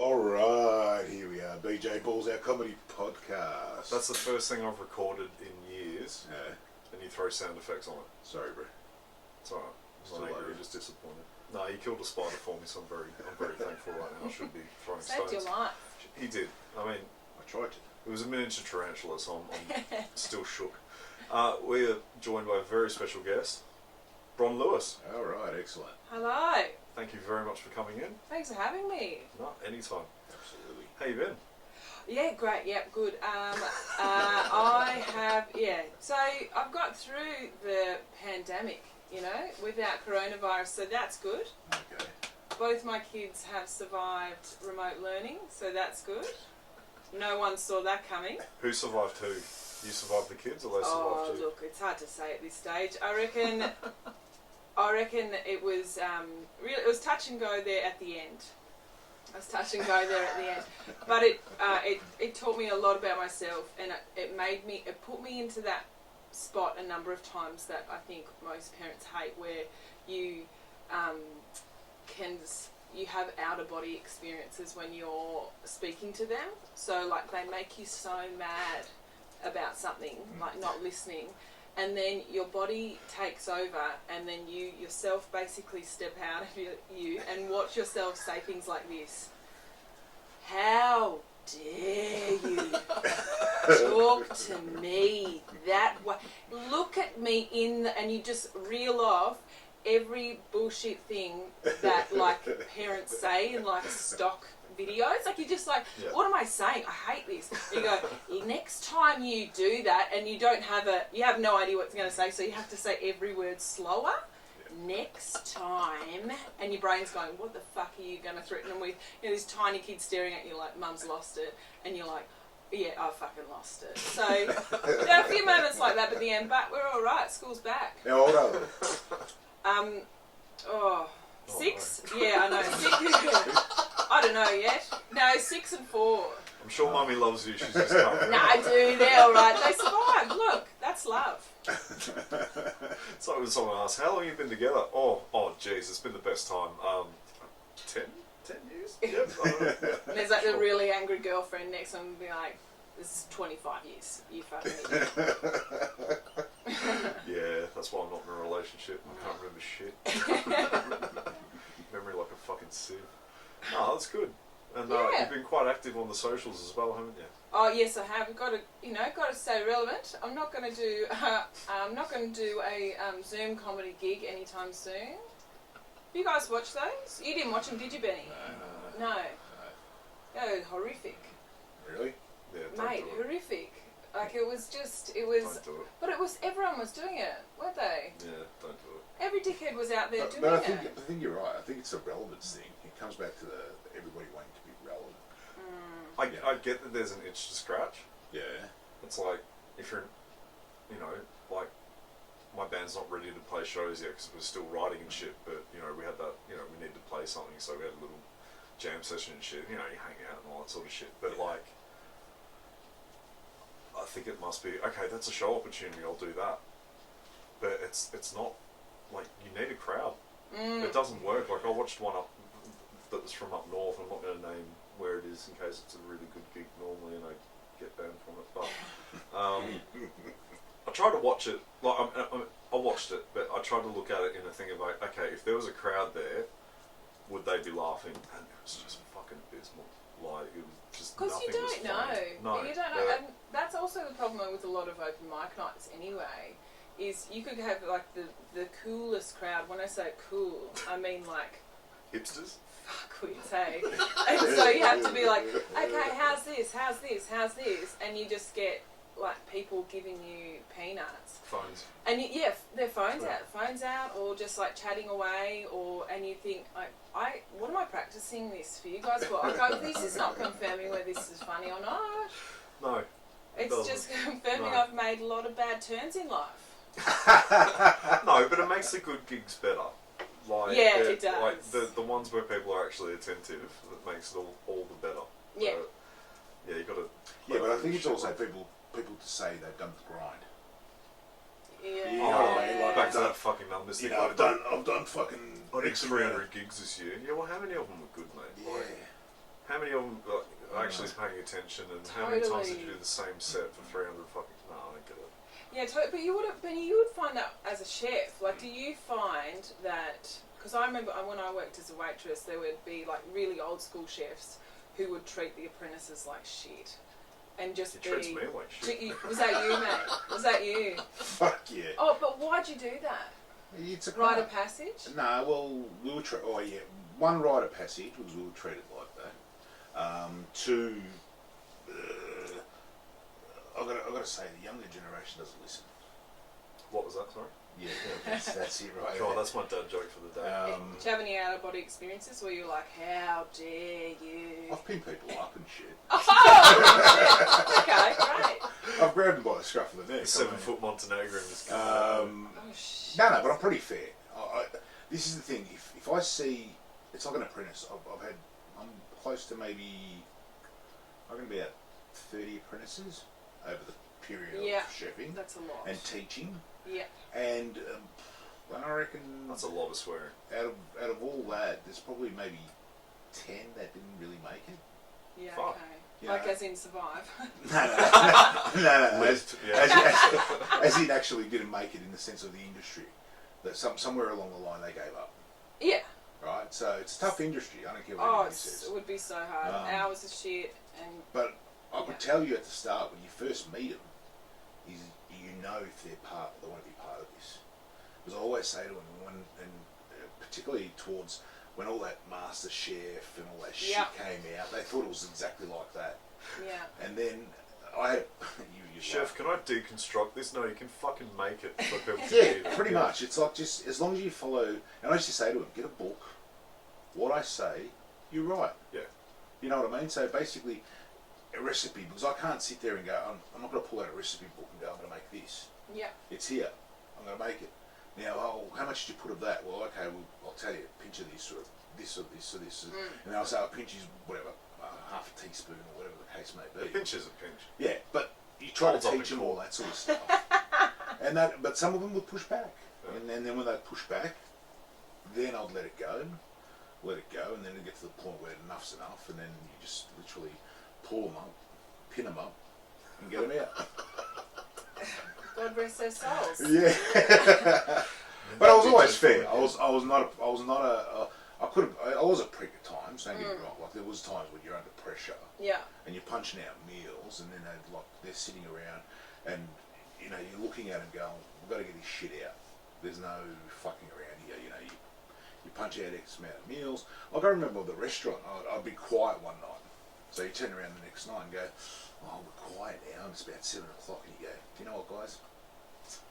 Alright, here we are. BJ Balls, our comedy podcast. That's the first thing I've recorded in years. Yeah. And you throw sound effects on it. Sorry, bro. It's alright. Still I'm not angry, love you. just disappointed. No, he killed a spider for me, so I'm very thankful right now. I should be throwing Saved stones. your life. He did. I mean, I tried to. it was a miniature tarantula, so I'm still shook. We are joined by a very special guest, Bron Lewis. Alright, excellent. Hello. Thank you very much for coming in. Thanks for having me. No, anytime. Absolutely. How you been? Yeah, great. Yep, good. So I've got through the pandemic, without coronavirus, so that's good. Okay. Both my kids have survived remote learning, so that's good. No one saw that coming. Who survived who? You survived the kids, or they Oh, survived you? look, it's hard to say at this stage. I reckon it was really, it was touch and go there at the end. But it taught me a lot about myself, and it put me into that spot a number of times that I think most parents hate, where you you have outer body experiences when you're speaking to them. So like they make you so mad about something, like not listening, and then your body takes over, and then you yourself basically step out of you and watch yourself say things like this. How dare you talk to me that way? Look at me and you just reel off every bullshit thing that like parents say in like stock videos. Like you're just like, Yeah. What am I saying? I hate this. And you go, next time you do that, and you have no idea what it's going to say, so you have to say every word slower. Next time, and your brain's going, what the fuck are you going to threaten them with? This tiny kid staring at you like, Mum's lost it, and you're like, yeah, I fucking lost it. So there are a few moments like that at the end, but we're all right. School's back. How old are they? 6? Yeah, I know. 6. I don't know yet. No, 6 and 4. I'm sure Mummy loves you, she's just coming. No, I do. They're all right. They survived. Look, that's love. It's like when someone asks, how long have you been together? Oh, jeez, it's been the best time. 10 years? Yep. And there's like the really angry girlfriend next to them and be like, this is 25 years. You fucking idiot. Yeah, that's why I'm not in a relationship. I can't remember shit. Memory like a fucking sieve. No, that's good. And Yeah. you've been quite active on the socials as well, haven't you? Oh yes, I have. We've got to stay relevant. I'm not going to do a Zoom comedy gig anytime soon. You guys watch those? You didn't watch them, did you, Benny? No. Oh, horrific. Really? Yeah, don't Mate, do it. horrific. Like it was, Don't do it. but everyone was doing it, weren't they? Yeah, don't do it. Every dickhead was out there doing But it. I think you're right. I think it's a relevance thing. It comes back to everybody wanting to be relevant. I get that there's an itch to scratch. Yeah. It's like, if you're, like, my band's not ready to play shows yet because we're still writing and shit, but, we had that, we needed to play something, so we had a little jam session and shit, you hang out and all that sort of shit, but like, I think it must be, okay, that's a show opportunity, I'll do that. But it's not, like, you need a crowd. It doesn't work. Like, I watched one up that was from up north, I'm not going to name where it is in case it's a really good gig normally and I get banned from it, but I tried to watch it, like, I watched it, but I tried to look at it in a thing of like, okay, if there was a crowd there, would they be laughing? And it was just fucking abysmal. Like, it was just Because nothing you was don't know. funny. No, You don't know. And that's also the problem with a lot of open mic nights anyway, is you could have like the coolest crowd. When I say cool, I mean like hipsters? fuckwits, hey? And so you have to be like, okay, how's this? And you just get like people giving you peanuts. Phones. And their phones out, or just like chatting away, and you think, what am I practicing this for you guys for? I go, this is not confirming whether this is funny or not. No. It's just confirming No. I've made a lot of bad turns in life. No, but it makes the good gigs better. Like, Yeah, it does. Like the ones where people are actually attentive, that makes it all the better. Yeah. Yeah, you got to. Yeah, but I think it's also people to say they've done the grind. Yeah. You know what I mean? Like, Back to that fucking numbers thing. I've done fucking I did X amount of- 300 gigs this year. Yeah, well, how many of them were good, mate? Yeah. Like, How many of them are actually paying attention, and how many times did you do the same set for 300 fucking... No, I don't get it. Yeah, but you would find out as a chef. Like, do you find that? Because I remember when I worked as a waitress, there would be like really old school chefs who would treat the apprentices like shit, and just He treats me like shit. Was that you, mate? Was that you? Fuck yeah. Oh, but why'd you do that? It's a Rite of passage? No, well, we were one rite of passage was we were treated like that. Two, I've got to say, the younger generation doesn't listen. What was that, sorry? Yeah, that's it, right? God, that's my dad joke for the day. Do you have any out of body experiences where you're like, how dare you? I've pinned people up and shit. Oh, shit. Okay, great. I've grabbed them by the scruff of the neck. The 7-foot Montenegrin just Oh, shit. No, but I'm pretty fair. This is the thing. If I see, it's like an apprentice. I'm close to maybe, I'm going to be at 30 apprentices over the period of chefing. That's a lot. And teaching. Yeah. And I reckon That's a lot of swearing. out of all that, there's probably maybe 10 that didn't really make it. Yeah, Fuck. okay. You Like know? as in survive. No. Lived, As in actually didn't make it in the sense of the industry. That somewhere along the line they gave up. Yeah. Right? So it's a tough industry. I don't care what Oh, anybody says. it would be so hard. Hours of shit and... But I could tell you at the start, when you first meet them, is you know if they want to be part of this. Because I always say to them, particularly towards when all that Master Chef and all that shit came out, they thought it was exactly like that. Yeah. And then I had you Chef, can I deconstruct this? No, you can fucking make it for people to yeah, eat it. pretty much. It's like just as long as you follow. And I used to say to them, get a book. What I say, you write. Yeah. You know what I mean? So basically, a recipe, because I can't sit there and go, I'm not going to pull out a recipe book and go, I'm going to make this. Yeah. It's here. I'm going to make it. Now, how much did you put of that? Well, okay, I'll tell you, a pinch of this or this or this or this. And I'll say, a pinch is whatever, half a teaspoon or whatever the case may A be. pinch is a pinch. Yeah, but you try Holds to up teach in them all court. that sort of stuff. But some of them would push back. Yeah. And then when they push back, then I'd let it go, and then it gets to the point where enough's enough, and then you just literally pull them up, pin them up, and get them out. God rest their souls. Yeah. But I was always fair. I was a prick at times, don't get me wrong. Like there was times when you're under pressure Yeah. and you're punching out meals, and then they're sitting around, and you know you're looking at them going, we've got to get this shit out. There's no fucking around here. You know, you punch out X amount of meals. Like I remember the restaurant, I'd be quiet one night, so you turn around the next night and go, oh, we're quiet now. It's about 7 o'clock, and you go, do you know what, guys?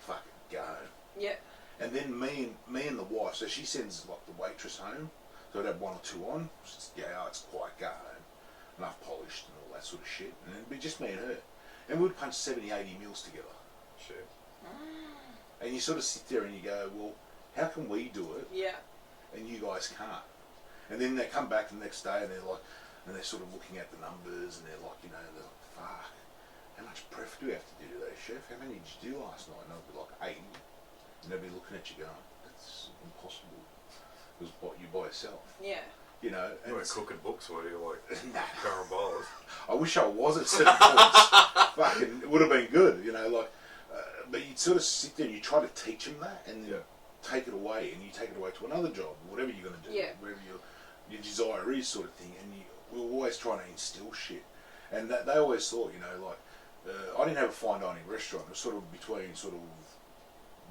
Fucking go. Yeah. And then me and the wife, so she sends like the waitress home, so I'd have 1 or 2 on. She's, it's quiet, go home. Enough polished and all that sort of shit. And it'd be just me and her. And we'd punch 70, 80 meals together. Shit. And you sort of sit there and you go, well, how can we do it Yeah. and you guys can't? And then they come back the next day and they're like, and they're sort of looking at the numbers and they're like, you know, they're like, fuck, how much prep do we have to do today, chef? How many did you do last night? And I'll be like, 80. And they'll be looking at you going, that's impossible. It was you by yourself. Yeah. You know, and You weren't cooking books, were you? Like Nah. carambolas. I wish I was at certain points. Fucking, it would have been good, you know, like, but you sort of sit there and you try to teach them that and then take it away, and you take it away to another job, whatever you're going to do, wherever your desire is, sort of thing, and we're always trying to instill shit. And they always thought, you know, like, I didn't have a fine dining restaurant. It was sort of between sort of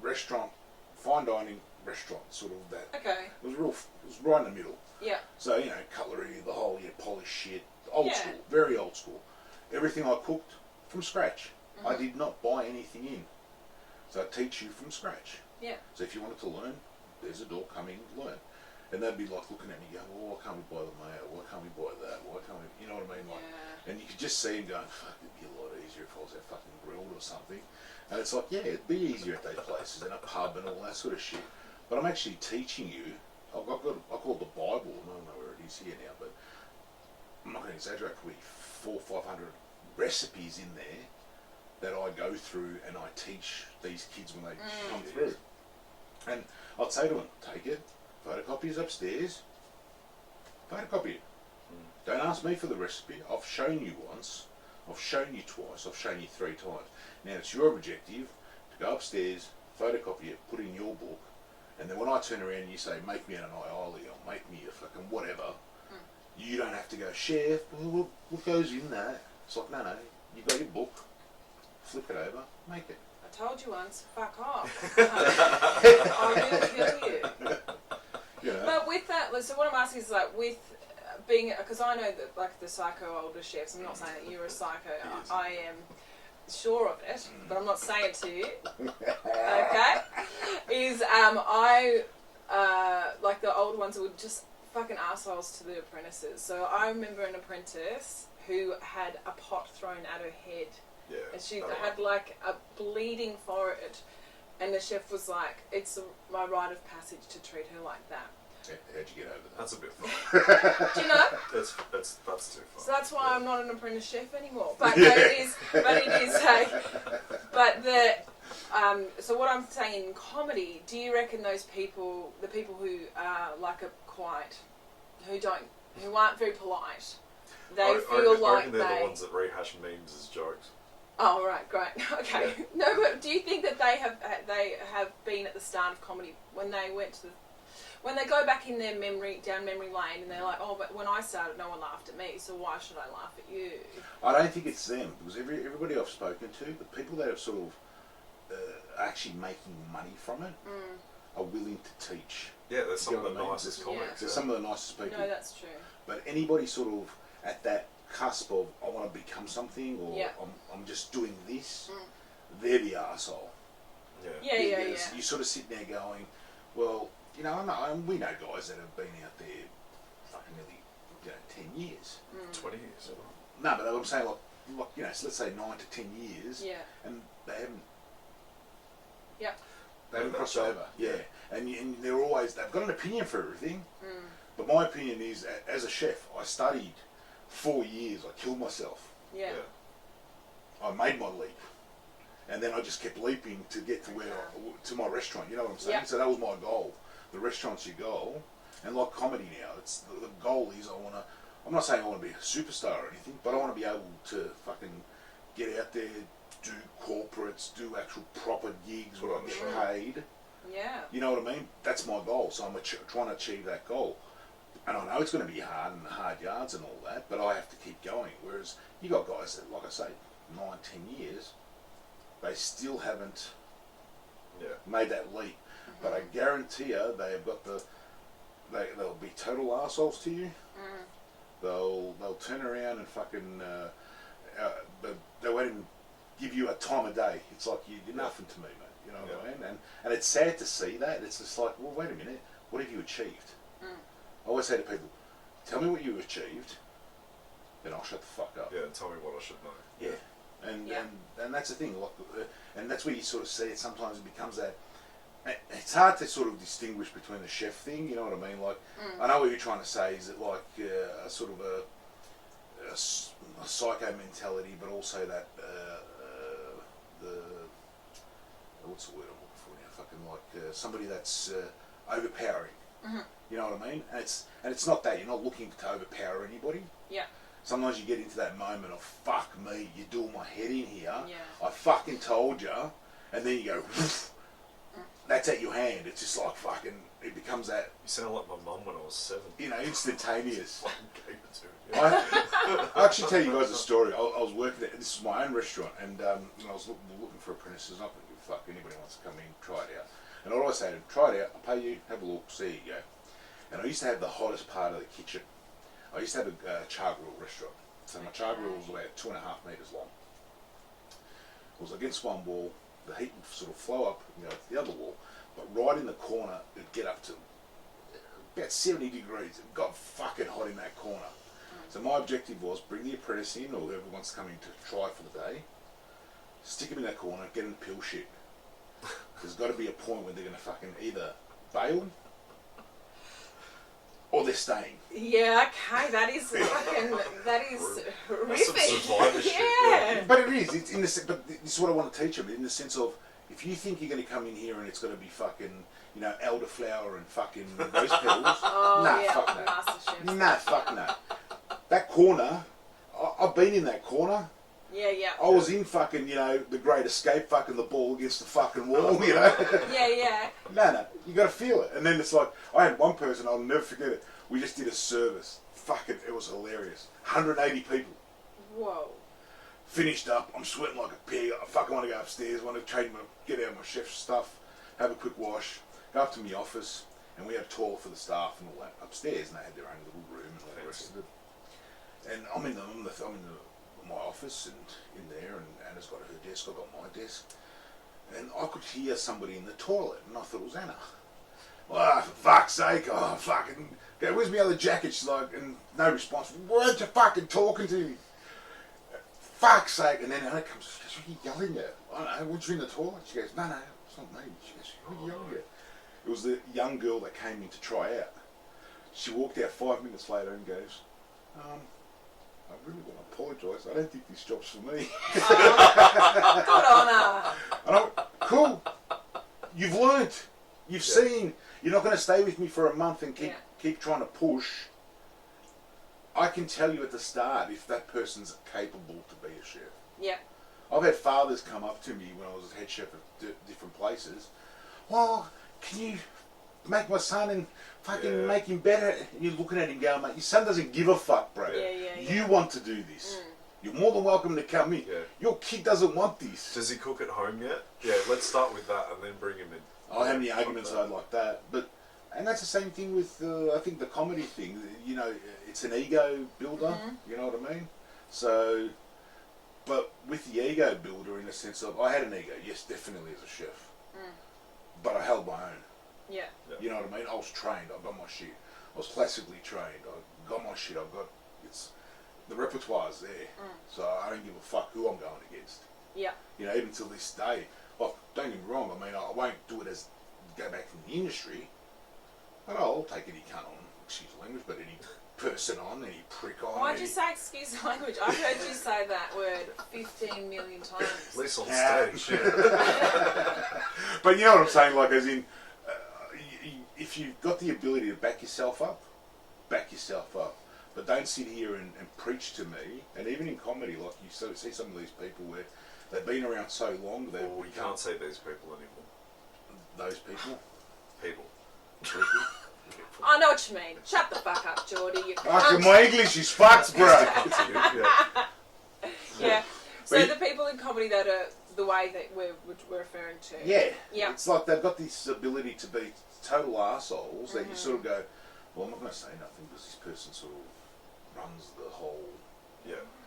restaurant, fine dining, restaurant, sort of that. Okay. It was right in the middle. Yeah. So, you know, cutlery, the whole, polished shit, old Yeah. school, very old school. Everything I cooked from scratch. I did not buy anything in. So I teach you from scratch. Yeah. So if you wanted to learn, there's a door, come in, learn. And they'd be like looking at me going, well, why can't we buy the mayo? Why can't we buy that? Why can't we, you know what I mean? Like, and you could just see them going, fuck, it'd be a lot easier if I was at fucking grilled or something. And it's like, yeah, it'd be easier at those places, in a pub and all that sort of shit. But I'm actually teaching you, I call it the Bible, I don't know where it is here now, but I'm not going to exaggerate, probably 400 or 500 recipes in there that I go through and I teach these kids when they come through. And I'd say to them, take it, photocopy is upstairs, photocopy it. Don't ask me for the recipe. I've shown you once. I've shown you twice. I've shown you 3 times. Now it's your objective to go upstairs, photocopy it, put it in your book, and then when I turn around and you say, make me an aioli or make me a fucking whatever, you don't have to go, chef, what goes in that? It's like, no, you got your book, flip it over, make it. I told you once, fuck off. I will kill you. You know? But with that, so what I'm asking is like with being, because I know that like the psycho older chefs, I'm not saying that you're a psycho, I am sure of it, but I'm not saying it to you, okay, is I like the older ones would just fucking assholes to the apprentices. So I remember an apprentice who had a pot thrown at her head, and she had like a bleeding forehead, and the chef was like, it's my rite of passage to treat her like that. How'd you get over that? That's a bit fun. Do you know? That's too fun. So that's why I'm not an apprentice chef anymore. But no, it is but the so what I'm saying in comedy, do you reckon those people, the people who are like a quiet, who aren't very polite, they feel like they're the ones that rehash memes as jokes. Oh right, great, okay. Yeah. No, but do you think that they have been at the start of comedy when they went to when they go back in their down memory lane, and they're like, oh, but when I started, no one laughed at me, so why should I laugh at you? I don't think it's them, because everybody I've spoken to, the people that are sort of actually making money from it, are willing to teach. Yeah, they're some of the nicest comics. They're some of the nicest people. No, that's true. But anybody sort of at that cusp of, I want to become something, or I'm just doing this, they're the arsehole. Yeah. Yeah. You sort of sit there going, well, you know, we know guys that have been out there fucking nearly 10 years. 20 years. No, but I'm saying like so let's say 9 to 10 years. Yeah. And they haven't. Yep. They haven't crossed over. Yeah. And they're always, they've got an opinion for everything. But my opinion is, as a chef, I studied 4 years. I killed myself. Yeah. I made my leap. And then I just kept leaping to get to to my restaurant. You know what I'm saying? Yep. So that was my goal. The restaurant's your goal. And like comedy now, it's the goal is I'm not saying I want to be a superstar or anything, but I want to be able to fucking get out there, do corporates, do actual proper gigs where I get paid. Yeah. You know what I mean? That's my goal. So I'm trying to achieve that goal. And I know it's going to be hard and hard yards and all that, but I have to keep going. Whereas you got guys that, like I say, 9, 10 years, they still haven't made that leap. But I guarantee you, they have got they'll be total arseholes to you. They'll turn around and fucking, they won't even give you a time of day. It's like, you're nothing to me, mate. You know what I mean? And it's sad to see that. It's just like, well, wait a minute. What have you achieved? I always say to people, tell me what you achieved, then I'll shut the fuck up. Yeah, and tell me what I should know. Yeah. And that's the thing. Like, and that's where you sort of see it. Sometimes it becomes that. It's hard to sort of distinguish between the chef thing, you know what I mean? Like, I know what you're trying to say. Is it like a sort of a psycho mentality, but also that what's the word I'm looking for now? Fucking like somebody that's overpowering. You know what I mean? And it's not that you're not looking to overpower anybody. Yeah. Sometimes you get into that moment of fuck me, you're doing my head in here. Yeah. I fucking told you, and then you go. That's at your hand. It's just like fucking. It becomes that. You sound like my mum when I was 7. You know, instantaneous. Fucking keep it to it. I actually tell you guys a story. I was working at this is my own restaurant, and I was looking for apprentices. Not going to give a fuck. Anybody wants to come in, try it out. And all I say to them, try it out. I'll pay you. Have a look. See you go. And I used to have the hottest part of the kitchen. I used to have a char grill restaurant. So my char grill was about 2.5 meters long. It was against one wall. The heat would sort of flow up, to the other wall, but right in the corner, it'd get up to about 70 degrees. It got fucking hot in that corner. So my objective was bring the apprentice in, or whoever wants to come in to try for the day, stick him in that corner, get him to pill shit. There's got to be a point where they're going to fucking either bail or they're staying. Yeah, okay, that is horrific. That's some survivor shit. Yeah. But it is. It's in the. But this is what I want to teach them, in the sense of, if you think you're going to come in here and it's going to be fucking, elderflower and fucking rose petals, Oh, nah, yeah, fuck no. MasterChef. Nah, fuck no. that corner, I've been in that corner. Yeah, yeah. I was in fucking, you know, the Great Escape, fucking the ball against the fucking wall, you know. Yeah, yeah. No, you got to feel it. And then it's like, I had one person, I'll never forget it. We just did a service. Fucking, it was hilarious. 180 people. Whoa. Finished up. I'm sweating like a pig. I fucking want to go upstairs. Want to change get out my chef's stuff, have a quick wash, go up to my office, and we had a toilet for the staff and all that upstairs, and they had their own little room and all the rest of it. And I'm in my office and in there, and Anna's got her desk. I've got my desk, and I could hear somebody in the toilet, and I thought it was Anna. Oh, for fuck's sake! Oh, fucking. Okay, where's my other jacket? She's like, and no response. Weren't you fucking talking to me? Fuck's sake! And then Anna comes. She goes, "What are you yelling at?" I don't know. Weren't you in the toilet? She goes, "No, it's not me." She goes, "Who are you yelling at?" It was the young girl that came in to try out. She walked out 5 minutes later and goes, I really want to apologise. I don't think this job's for me. Good on her. And I went, cool. You've learnt. You've seen. You're not going to stay with me for a month and keep trying to push. I can tell you at the start if that person's capable to be a chef. Yeah. I've had fathers come up to me when I was a head chef at different places. Well, can you make my son and fucking make him better? And you're looking at him going, mate, your son doesn't give a fuck, bro. You want to do this. You're more than welcome to come in. Yeah. Your kid doesn't want this. Does he cook at home yet? Yeah, let's start with that and then bring him in. I have any arguments I'd like that. And that's the same thing with, I think, the comedy thing. You know, it's an ego builder, you know what I mean? So, but with the ego builder in the sense of, I had an ego, yes, definitely as a chef. But I held my own. Yeah. You know what I mean? I was trained. I got my shit. I was classically trained. I got my shit. The repertoire's there. So I don't give a fuck who I'm going against. Yeah. You know, even till this day. Well, don't get me wrong. I mean, I won't do it as go back in the industry. But I'll take any cunt on, excuse the language, but any person on, any prick on. Why'd you say excuse the language? I've heard you say that word 15 million times. At least on stage, But you know what I'm saying? Like, as in, if you've got the ability to back yourself up. But don't sit here and preach to me. And even in comedy, like you see some of these people where they've been around so long that we can't say these people anymore. Those people. People. I know what you mean. Shut the fuck up, Jordy. You My English is fucked, bro. Yeah. So the people in comedy that are the way that we're referring to. Yeah. It's like they've got this ability to be total arseholes that you sort of go, well, I'm not going to say nothing because this person sort of runs the whole,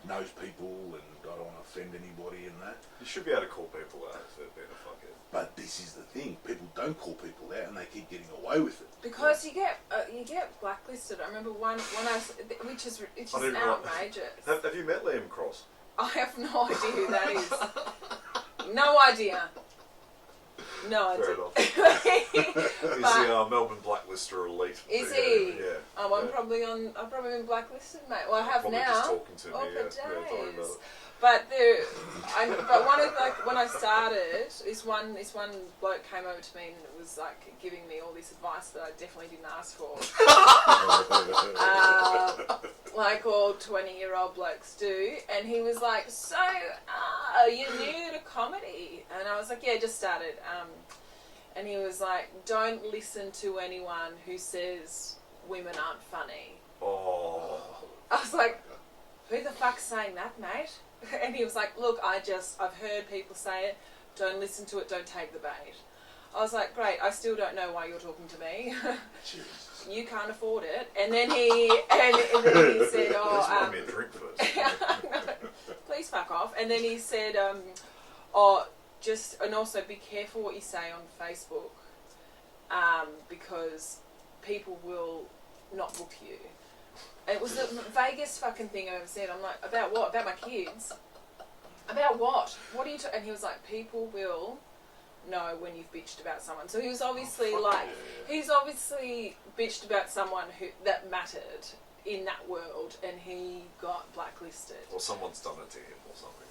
knows people and I don't want to offend anybody and that. You should be able to call people out if they're being a fuckhead. But this is the thing: people don't call people out, and they keep getting away with it. Because you get blacklisted. I remember one when which is outrageous. Have you met Liam Cross? I have no idea who that is. No idea. No idea. Fair enough. He's the Melbourne Blacklister elite. Is he? Yeah. Oh, I've probably been blacklisted, mate. Well, I have probably now. Just talking to me. For days. Talking about it. But one of when I started, this one bloke came over to me and was like giving me all this advice that I definitely didn't ask for. Like all 20-year-old blokes do, and he was like, "So, you're new to comedy?" And I was like, "Yeah, just started." And he was like, "Don't listen to anyone who says women aren't funny." Oh. I was like, "Who the fuck's saying that, mate?" And he was like, "Look, I've heard people say it. Don't listen to it. Don't take the bait." I was like, "Great. I still don't know why you're talking to me. You can't afford it." And then he said, "Oh, buy me a drink first." Please fuck off. And then he said, and also be careful what you say on Facebook, because people will not book you." It was the vaguest fucking thing I've ever said. I'm like, about what? About my kids? About what? What are you and he was like, people will know when you've bitched about someone. So he was obviously he's obviously bitched about someone that mattered in that world, and he got blacklisted. Or someone's done it to him or something.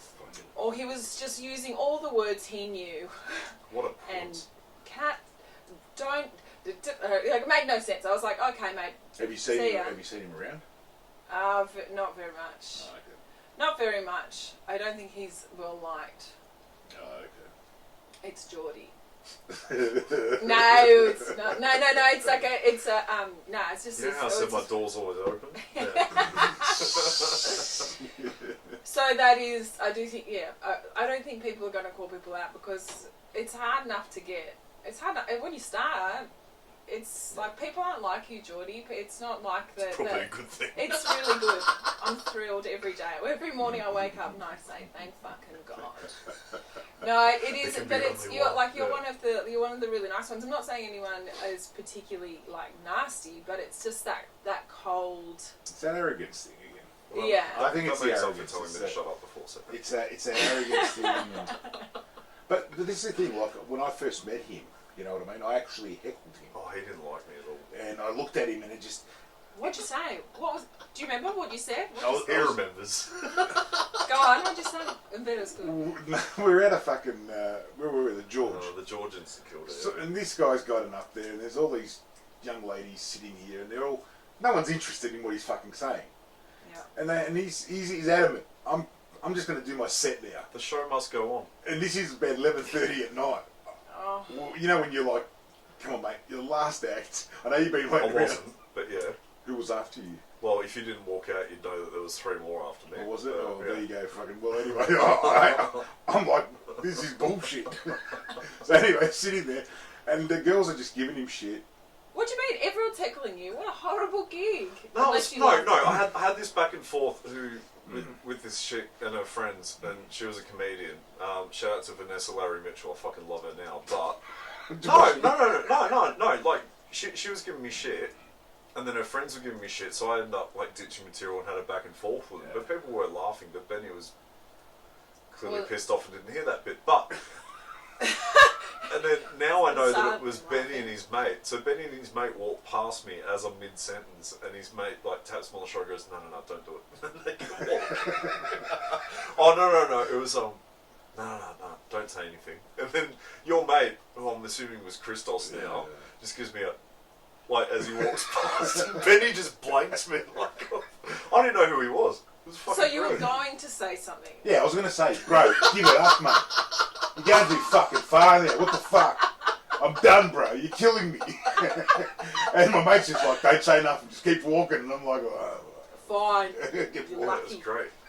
Or he was just using all the words he knew. What a and don't... It made no sense. I was like, "Okay, mate. Have you seen him around?" Not very much. Oh, okay. Not very much. I don't think he's well liked. Oh, It's Jordy. okay. No, it's not. No. It's like it's just. You know how I said my door's always open? Yeah. So that is, I do think, I don't think people are going to call people out because it's hard enough to get. It's hard enough, when you start. It's like people aren't like you, Jordy. It's not like the. It's probably a good thing. It's really good. I'm thrilled every day. Every morning I wake up and I say, "Thank fucking God." No, it is, but it's you're one of the really nice ones. I'm not saying anyone is particularly like nasty, but it's just that cold. It's that arrogance thing again. Well, Yeah. I think it's the that arrogance. telling me to shut up before second. It's an arrogance thing. But this is the thing. Like when I first met him, you know what I mean. I actually heckled him. Oh, he didn't like me at all. And I looked at him and it just. What'd you say? Do you remember what you said? He remembers. Go on. What'd you say? Embedded's good. We were at a fucking. Where were we? The George. The Georgians killed it. So, and this guy's gotten up there, and there's all these young ladies sitting here, and they're all. No one's interested in what he's fucking saying. Yeah. And he's adamant. I'm just going to do my set now. The show must go on. And this is about 11:30 at night. Oh. Well, you know when you're like, come on, mate, your last act. I know you've been waiting I around. wasn't, but yeah. Who was after you? Well, if you didn't walk out, you'd know that there was 3 more after me. Or was it? Oh, yeah. there you go, fucking. Well, anyway, I'm like, this is bullshit. So anyway, sitting there, and the girls are just giving him shit. What do you mean? Everyone's heckling you. What a horrible gig. No, Unless you no. like- I had this back and forth with this chick and her friends, and she was a comedian. Shout out to Vanessa Larry Mitchell. I fucking love her now. But no. Like she was giving me shit, and then her friends were giving me shit. So I ended up like ditching material and had a back and forth with them. But people were laughing. But Benny was clearly pissed off and didn't hear that bit. But. And then now I know that it was Benny and his mate. So Benny and his mate walked past me as I'm mid-sentence, and his mate like taps him on the shoulder and goes, no, don't do it. And they can walk. Oh, no. It was, no, don't say anything. And then your mate, who I'm assuming was Christos now, just gives me a, like, as he walks past, and Benny just blanks me. Like, I didn't know who he was. It was fucking So you were rude. going to say something? Yeah, I was going to say, bro, give it up, mate. You're going too fucking far there. What the fuck? I'm done, bro. You're killing me. And my mate's just like, don't say nothing. Just keep walking. And I'm like, oh. Fine. Keep You're walking. lucky.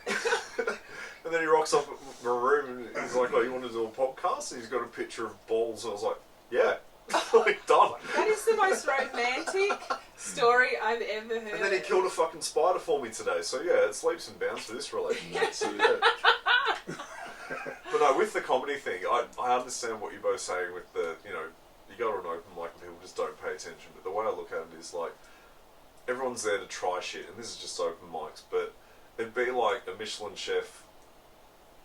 That was great. And then he rocks up at my room and he's like, oh, you want to do a podcast? And he's got a picture of balls. And I was like, yeah. Like, done. That is the most romantic story I've ever heard. And then he killed a fucking spider for me today. So yeah, it's leaps and bounds for this relationship. So, yeah. But no, with the comedy thing, I understand what you're both saying with the, you know, you go to an open mic and people just don't pay attention. But the way I look at it is like, everyone's there to try shit, and this is just open mics, but it'd be like a Michelin chef,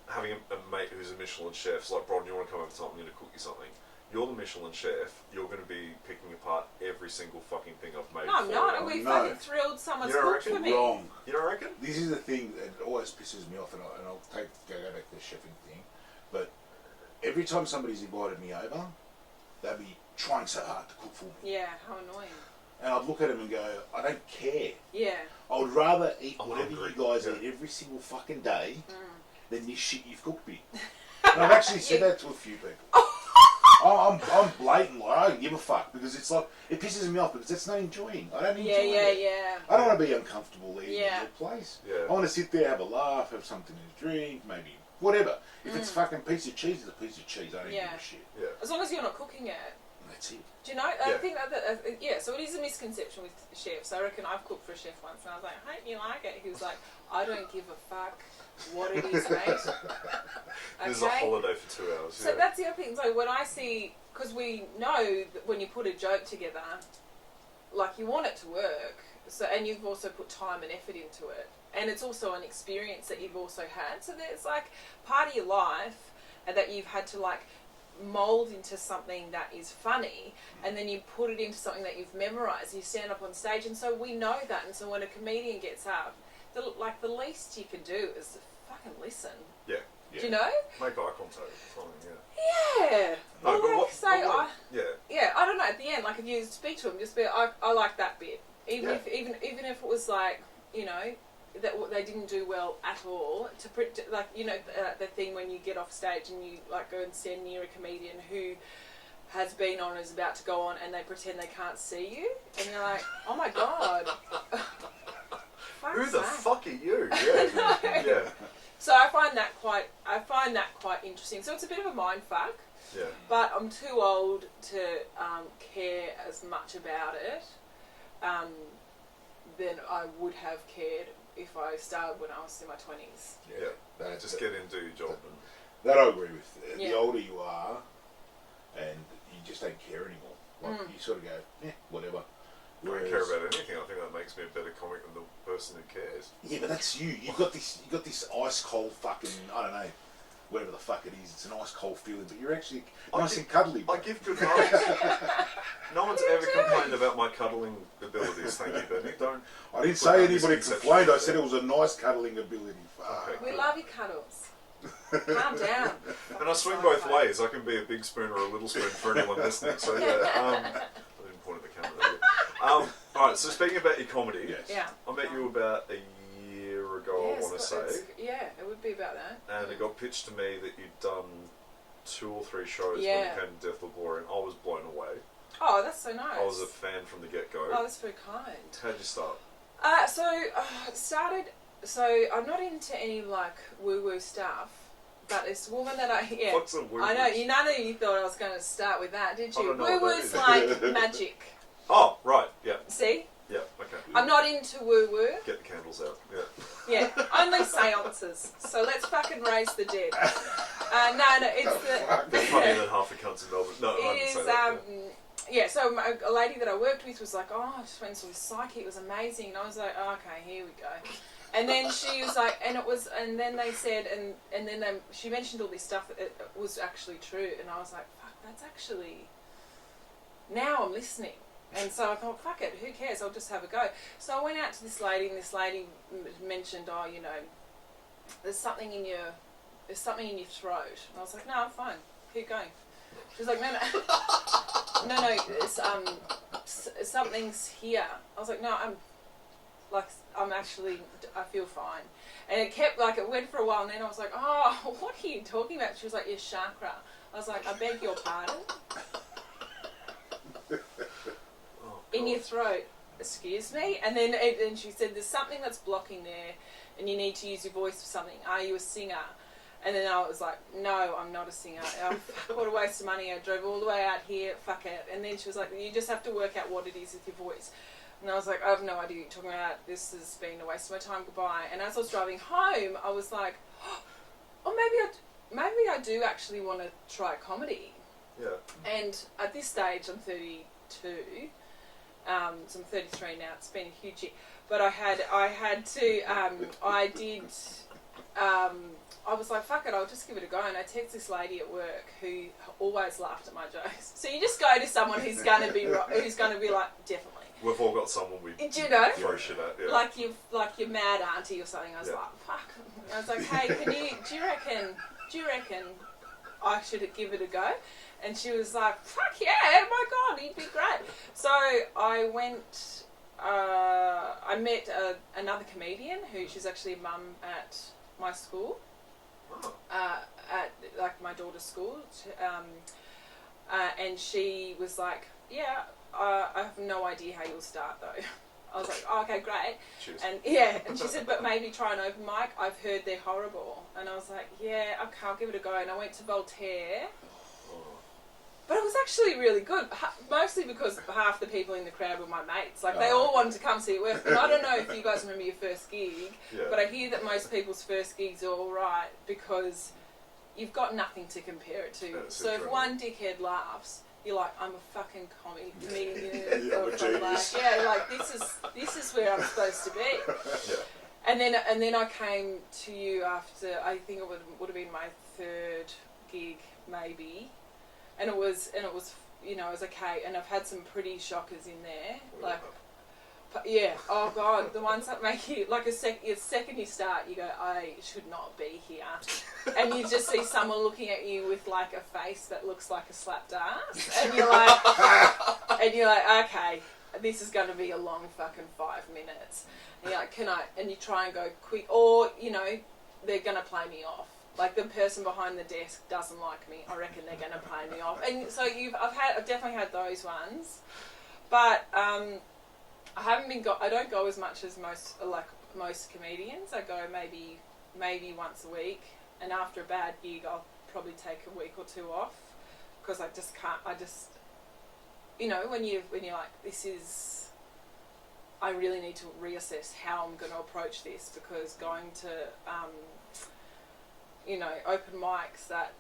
having a mate who's a Michelin chef, it's like, Bron, you want to come over tonight, I'm going to cook you something. You're the Michelin chef, you're going to be picking apart every single fucking thing I've made. No, I'm not. And we're fucking thrilled someone's cooked for me. Wrong. You don't reckon? This is the thing that always pisses me off, and I'll go back to the chefing thing. But every time somebody's invited me over, they'll be trying so hard to cook for me. Yeah, how annoying. And I'd look at them and go, I don't care. Yeah. I would rather eat I'm whatever hungry. you guys Yeah. eat every single fucking day than this shit you've cooked me. And I've actually said that to a few people. I'm blatant, like, I don't give a fuck, because it's like, it pisses me off because that's not enjoying. I don't enjoy it. Yeah. I don't want to be uncomfortable eating Yeah. at your place. Yeah. I want to sit there, have a laugh, have something to drink, maybe whatever. If it's fucking piece of cheese, it's a piece of cheese. I don't give a shit. Yeah. As long as you're not cooking it. That's it. Do you know? I Yeah. think so it is a misconception with chefs. I reckon I've cooked for a chef once and I was like, I hope you like it. He was like, I don't give a fuck what it is, mate. This is a holiday for 2 hours. So that's the other thing. So when I see, because we know that when you put a joke together, like you want it to work. So, and you've also put time and effort into it. And it's also an experience that you've also had. So there's like part of your life that you've had to like mold into something that is funny, and then you put it into something that you've memorized. You stand up on stage, and so we know that. And so when a comedian gets up, the least you can do is to fucking listen. Yeah. Do you know? Make eye contact with someone, yeah. Yeah. No, Or but like what, say, but what, yeah. yeah, I don't know. At the end, like if you speak to them, just be, I like that bit. Even if it was like, you know, that they didn't do well at all. Like, you know, the thing when you get off stage and you like go and stand near a comedian who has been on, is about to go on, and they pretend they can't see you, and you're like, oh my god, who the fuck are you? Yeah. Yeah. So I find that quite interesting. So it's a bit of a mind fuck. Yeah. But I'm too old to care as much about it than I would have cared if I started when I was in my 20s. Yeah. Just get in, do your job. That I agree with. Yeah. The older you are, and you just don't care anymore. Like you sort of go, whatever. I don't care about anything. I think that makes me a better comic than the person who cares. Yeah, but that's you. You've got this ice cold fucking, I don't know, whatever the fuck it is. It's an ice cold feeling, but you're actually nice and cuddly. I give good vibes. No one's ever complained about my cuddling abilities. Thank you, Bernie. Don't. I didn't say anybody complained. I said it was a nice cuddling ability. Okay, we love your cuddles. Calm down. And I swing both ways. I can be a big spoon or a little spoon for anyone listening. So yeah, I didn't point at the camera. All right. So speaking about your comedy, Yeah. I met you about a year ago. I want to say. Yeah, it would be about that. And it got pitched to me that you'd done 2 or 3 shows when you came to Death or Glory, and I was blown away. Oh, that's so nice. I was a fan from the get-go. Oh, that's very kind. How'd you start? It started. So I'm not into any like woo-woo stuff, but this woman that What's a woo-woo? I know, none of you thought I was going to start with that, did I you? don't know what Woo-woo's that like magic. Oh, right, yeah. See? Yeah, okay. I'm not into woo-woo. Get the candles out, yeah. Yeah, only seances. So let's fucking raise the dead. No, it's the... They're funnier than half the cunts in Melbourne. No, I It didn't is, say that. yeah, so a lady that I worked with was like, oh, I just went to this psyche, it was amazing. And I was like, oh, okay, here we go. And then she was like, and then they said, and then she mentioned all this stuff that it was actually true. And I was like, fuck, that's actually, now I'm listening. And so I thought, fuck it, who cares, I'll just have a go. So I went out to this lady, and this lady mentioned, oh, you know, there's something in your throat. And I was like, no, I'm fine, keep going. She was like, no, it's, something's here. I was like, no, I feel fine. And it kept, like, it went for a while, and then I was like, oh, what are you talking about? She was like, your chakra. I was like, I beg your pardon? In your throat, excuse me? And then and she said, there's something that's blocking there, and you need to use your voice for something. Are you a singer? And then I was like, no, I'm not a singer. What a waste of money. I drove all the way out here, fuck it. And then she was like, you just have to work out what it is with your voice. And I was like, I have no idea what you're talking about. This has been a waste of my time, goodbye. And as I was driving home, I was like, oh, maybe I do actually want to try comedy. Yeah. And at this stage, I'm 32. So I'm 33 now. It's been a huge year. But I was like, fuck it, I'll just give it a go. And I text this lady at work who always laughed at my jokes. So you just go to someone who's going to be like, definitely. We've all got someone we throw shit at. Yeah. Like your mad auntie or something. I was like, fuck. I was like, hey, do you reckon I should give it a go? And she was like, fuck yeah, oh my God, you'd be great. So I went, I met another comedian she's actually a mum at my school, at like my daughter's school. And she was like, yeah, I have no idea how you'll start though. I was like, oh, okay, great. Cheers. And she said, but maybe try an open mic. I've heard they're horrible. And I was like, yeah, okay, I'll give it a go. And I went to Voltaire. But it was actually really good, mostly because half the people in the crowd were my mates. Like, they all wanted to come see it work. And I don't know if you guys remember your first gig, but I hear that most people's first gigs are all right because you've got nothing to compare it to. So if one dickhead laughs, you're like, I'm a fucking comedian. Like, this is where I'm supposed to be. Yeah. And then I came to you after, I think it would have been my 3rd gig, maybe. And it was, you know, it was okay. And I've had some pretty shockers in there. Like, yeah, oh God, the ones that make you, like, the second you start, you go, I should not be here. And you just see someone looking at you with, like, a face that looks like a slapped ass. And you're like, okay, this is going to be a long fucking 5 minutes. And you're like, can I? And you try and go quick, or you know, they're going to play me off. Like the person behind the desk doesn't like me. I reckon they're going to play me off. And so I've definitely had those ones, but I don't go as much as most comedians. I go maybe once a week, and after a bad gig, I'll probably take a week or two off because I just can't. You know, when you're like, this is, I really need to reassess how I'm going to approach this, because going to, you know, open mics that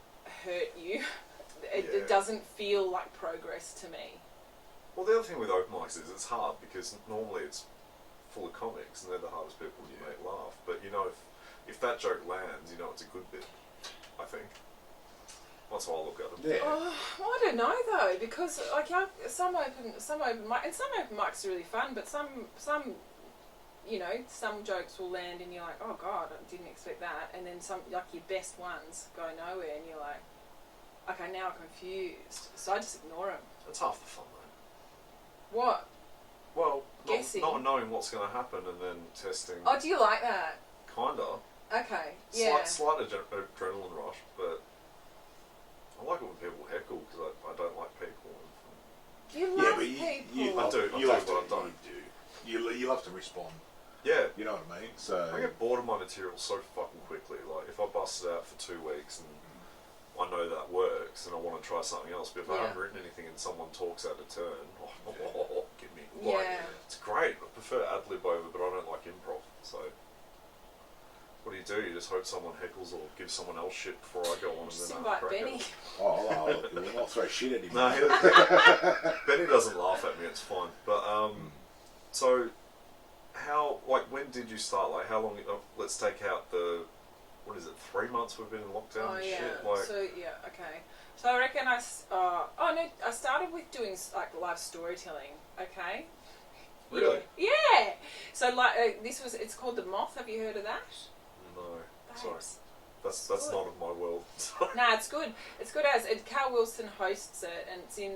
hurt you, it doesn't feel like progress to me. Well, the other thing with open mics is it's hard because normally it's full of comics and they're the hardest people to make laugh. But you know, if that joke lands, you know it's a good bit, I think. That's how I look at them. Yeah. Oh, I don't know though, because like some open mics are really fun, but some you know, some jokes will land and you're like, oh god, I didn't expect that, and then some, like your best ones go nowhere, and you're like, okay, now I'm confused, so I just ignore them. That's half the fun, though. What? Well, Guessing. not knowing what's going to happen and then testing. Oh, do you like that? Kinda. Okay. Yeah. Slight adrenaline rush, but I like it when people heckle because I don't like people. You love people. I do, but I don't. You love to respond. Yeah. You know what I mean? So I get bored of my material so fucking quickly. Like, if I bust it out for 2 weeks and I know that works and I want to try something else, but if I haven't written anything and someone talks out of turn, give me. Like, it's great. I prefer ad-lib over, but I don't like improv. So what do? You just hope someone heckles or gives someone else shit before I go on, and Just then invite Benny. we'll not throw shit at him. No, Benny doesn't laugh at me. It's fine. But so how, like, when did you start? Like, how long? Let's take out the, what is it? 3 months we've been in lockdown. Oh and yeah. shit? Like, So yeah, okay. So I reckon I started with doing like live storytelling. Okay. Really? Yeah. So like it's called The Moth. Have you heard of that? No, Babes. sorry. That's not of my world. Nah, it's good. It's good as Carl Wilson hosts it, and it's in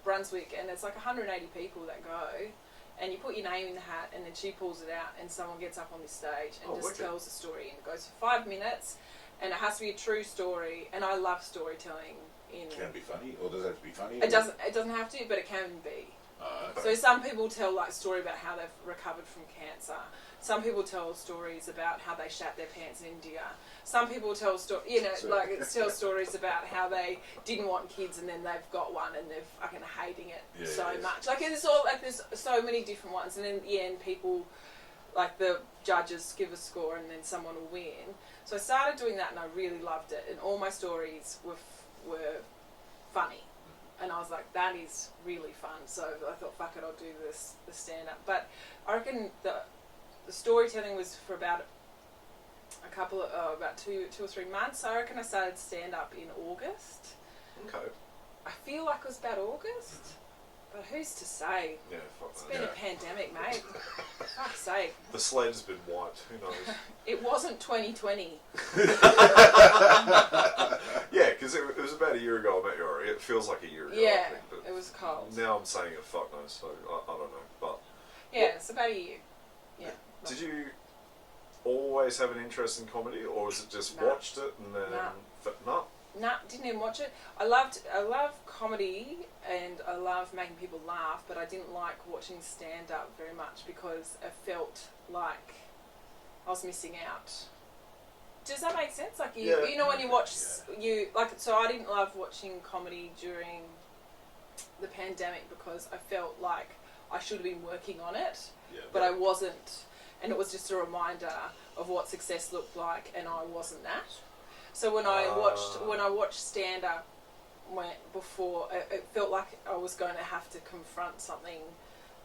Brunswick, and it's like 180 people that go, and you put your name in the hat, and then she pulls it out, and someone gets up on this stage and just tells a story, and it goes for 5 minutes, and it has to be a true story, and I love storytelling. Can it be funny, or does it have to be funny? It doesn't have to, but it can be. So some people tell like a story about how they've recovered from cancer. Some people tell stories about how they shat their pants in India. Some people tell tell stories about how they didn't want kids and then they've got one and they're fucking hating it much. Like it's all like there's so many different ones, and in the end, people like the judges give a score and then someone will win. So I started doing that and I really loved it, and all my stories were funny. And I was like, that is really fun. So I thought, fuck it, I'll do the stand-up. But I reckon the storytelling was for about about 2 or 3 months. I reckon I started stand-up in August. Okay. I feel like it was about August. But who's to say? Yeah, fuck It's that. been a pandemic, mate. Fuck's sake. The slate has been wiped. Who knows? It wasn't 2020. Yeah, because it was about a year ago I met you. It feels like a year ago. Yeah, I think, but it was cold. now I'm saying it fuck knows, so I don't know. But Yeah, it's about a year. Yeah. did you always have an interest in comedy, or was it just No. watched it and then no? Nah, didn't even watch it. I love comedy and I love making people laugh, but I didn't like watching stand-up very much because I felt like I was missing out. Does that make sense? Like you know when you watch so I didn't love watching comedy during the pandemic because I felt like I should have been working on it, but I wasn't, and it was just a reminder of what success looked like, and I wasn't that. So when I watched stand up before, it felt like I was going to have to confront something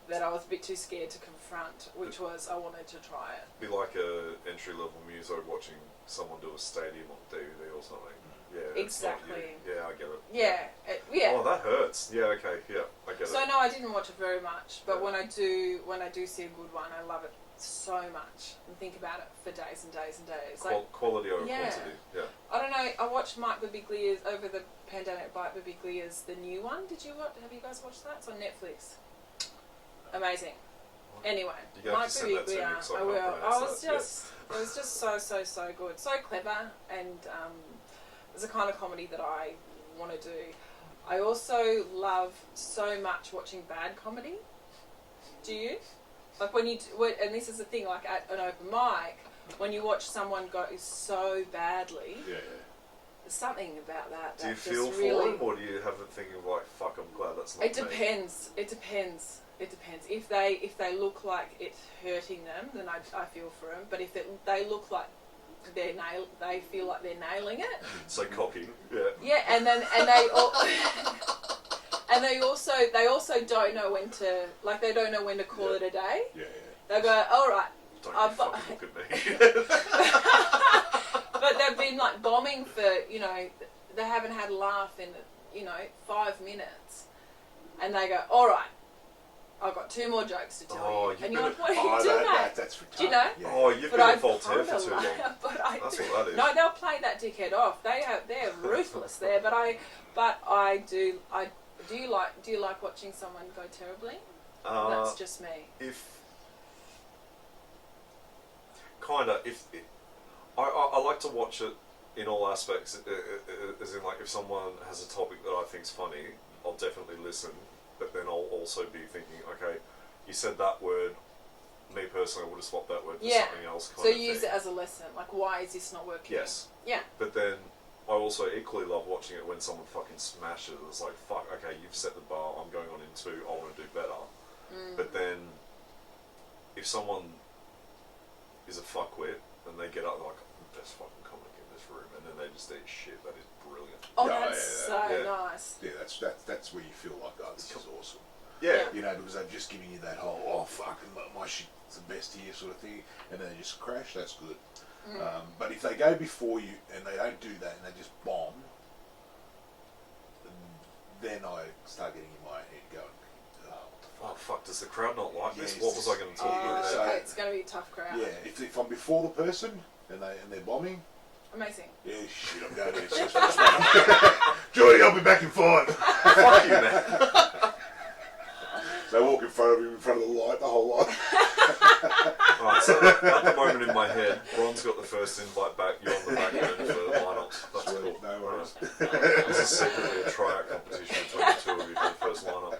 that I was a bit too scared to confront, which was I wanted to try it. Be like a entry level muso watching someone do a stadium on DVD or something. Yeah, exactly. Yeah, I get it. Yeah. Oh, that hurts. Yeah, okay, yeah, I get it. So no, I didn't watch it very much, but when I do see a good one, I love it so much and think about it for days and days and days. Quality over quantity. Yeah. I don't know. I watched Mike Birbiglia's over the pandemic. Mike Birbiglia's the new one. Have you guys watched that? It's on Netflix. Amazing. Anyway, You're going to have to send that to me so I will. can't pronounce that. It was just so good, so clever, and it's the kind of comedy that I want to do. I also love so much watching bad comedy. Do you? Like and this is the thing, like at an open mic, when you watch someone go so badly, Yeah. there's something about that. Do you that feel just for really, them, or do you have a thing of like, fuck, I'm glad that's not It depends. It depends. If they look like it's hurting them, then I feel for them. But if they look like they feel like they're nailing it. So cocky. Yeah. Yeah, and they all, and they also don't know when to call it a day. Yeah. They'll go, all right. Don't you fucking look at me. But they've been like bombing for, they haven't had a laugh in 5 minutes, and they go, all right, I've got 2 more jokes to tell you. And you're like, why are you doing that? That's retarded. Do you know? Yeah. Oh, you've been at Voltaire for too long. That's what that is. No, they'll play that dickhead off. They're ruthless there. But I do. Do you like watching someone go terribly? That's just me. I like to watch it in all aspects, as in like if someone has a topic that I think's funny, I'll definitely listen, but then I'll also be thinking, okay, you said that word, me personally I would have swapped that word for something else So you use it as a lesson, like why is this not working? Yes. Yeah. But then I also equally love watching it when someone fucking smashes. It's like, fuck, okay, you've set the bar, I'm going on in 2, I want to do better. But then if someone is a fuckwit and they get up like, best fucking comic in this room, and then they just eat shit, that is brilliant. Oh, that's nice. Yeah, that's where you feel like, oh, this is awesome. Yeah. Because they've just given you that whole, oh, fucking my shit's the best here sort of thing, and then they just crash, that's good. But if they go before you and they don't do that and they just bomb, then I start getting in my head going, oh fuck, does the crowd not like this? Yes. What was I going to talk about? So, Okay, it's going to be a tough crowd. yeah, if I'm before the person and they're bombing, Amazing. yeah, shit, I'm going to it's just Jordy, I'll be back in 5. Fuck you, man. They walk in front of him, in front of the light, the whole lot. Alright, so at the moment in my head, Bron's got the first invite back, you're on the back end for lineups. That's Sweet, cool. no worries. This is secretly a tryout competition between the 2 of you for the first lineup.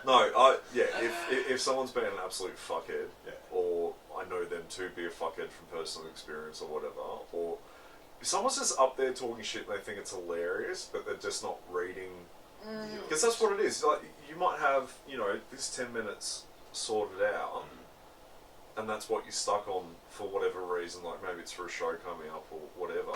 No, if someone's been an absolute fuckhead, or I know them to be a fuckhead from personal experience or whatever, or if someone's just up there talking shit and they think it's hilarious, but they're just not reading, because that's what it is. Like, you might have, this 10 minutes sorted out, and that's what you're stuck on for whatever reason, like maybe it's for a show coming up or whatever.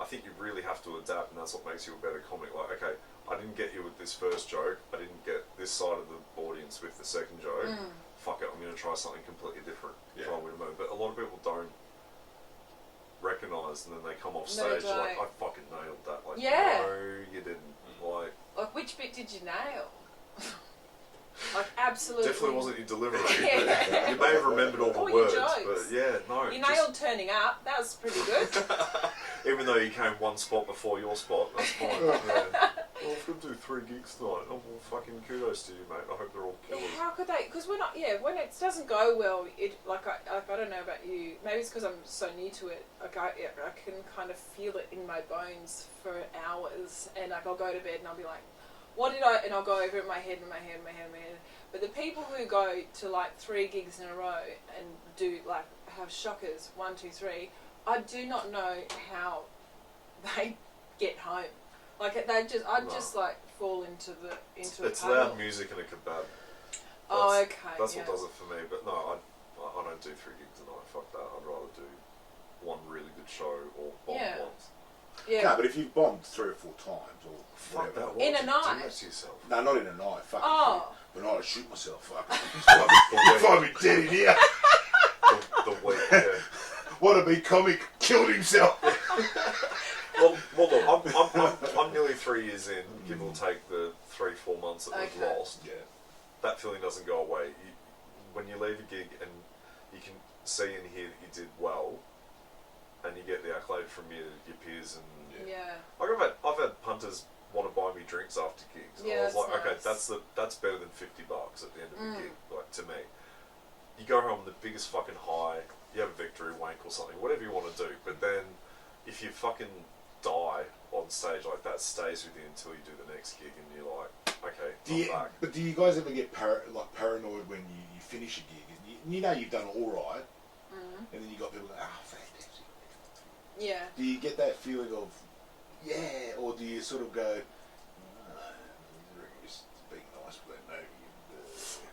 I think you really have to adapt, and that's what makes you a better comic. Like, okay, I didn't get you with this first joke, I didn't get this side of the audience with the second joke, fuck it, I'm going to try something completely different. Try and win a moment. But a lot of people don't recognise, and then they come off stage like, I fucking nailed that. Like, no, you didn't. Like, which bit did you nail? Like, absolutely. Definitely wasn't your delivery. But you may have remembered all the words, but no. You nailed turning up. That was pretty good. Even though you came one spot before your spot, that's fine. Well, if we do 3 gigs tonight, well, fucking kudos to you, mate. I hope they're all killers. How could they? Because we're not. Yeah, when it doesn't go well, I don't know about you. Maybe it's because I'm so new to it. Like I can kind of feel it in my bones for hours, and like I'll go to bed and I'll be like, what did I? And I'll go over it in my head. But the people who go to like 3 gigs in a row and do like have shockers 1, 2, 3, I do not know how they get home. Like I just like fall into It's a loud music and a kebab. That's what does it for me. But no, I don't do 3 gigs a night. Fuck that. I'd rather do one really good show or bomb once. Yeah. No, but if you've bombed 3 or 4 times or fuck whatever. that. In a night. Do that to yourself. No, not in a night. Fuck. The night I shoot myself. Fuck. Find me dead in here. The week. Yeah. What a big comic killed himself. Well, look, I'm nearly 3 years in, give or take the 3-4 months that we've lost. Yeah. That feeling doesn't go away. When you leave a gig and you can see and hear that you did well, and you get the accolade from your peers and like I've had punters want to buy me drinks after gigs. And I was like, okay, that's better than $50 at the end of the gig. Like, to me. You go home the biggest fucking high, you have a victory wank or something, whatever you want to do, but then if you fucking die on stage, like that stays with you until you do the next gig and you're like, okay, I'm back. But do you guys ever get paranoid when you finish a gig and you know you've done all right, and then you got people going, fantastic. Yeah. Do you get that feeling of, or do you sort of go, just being nice, but no,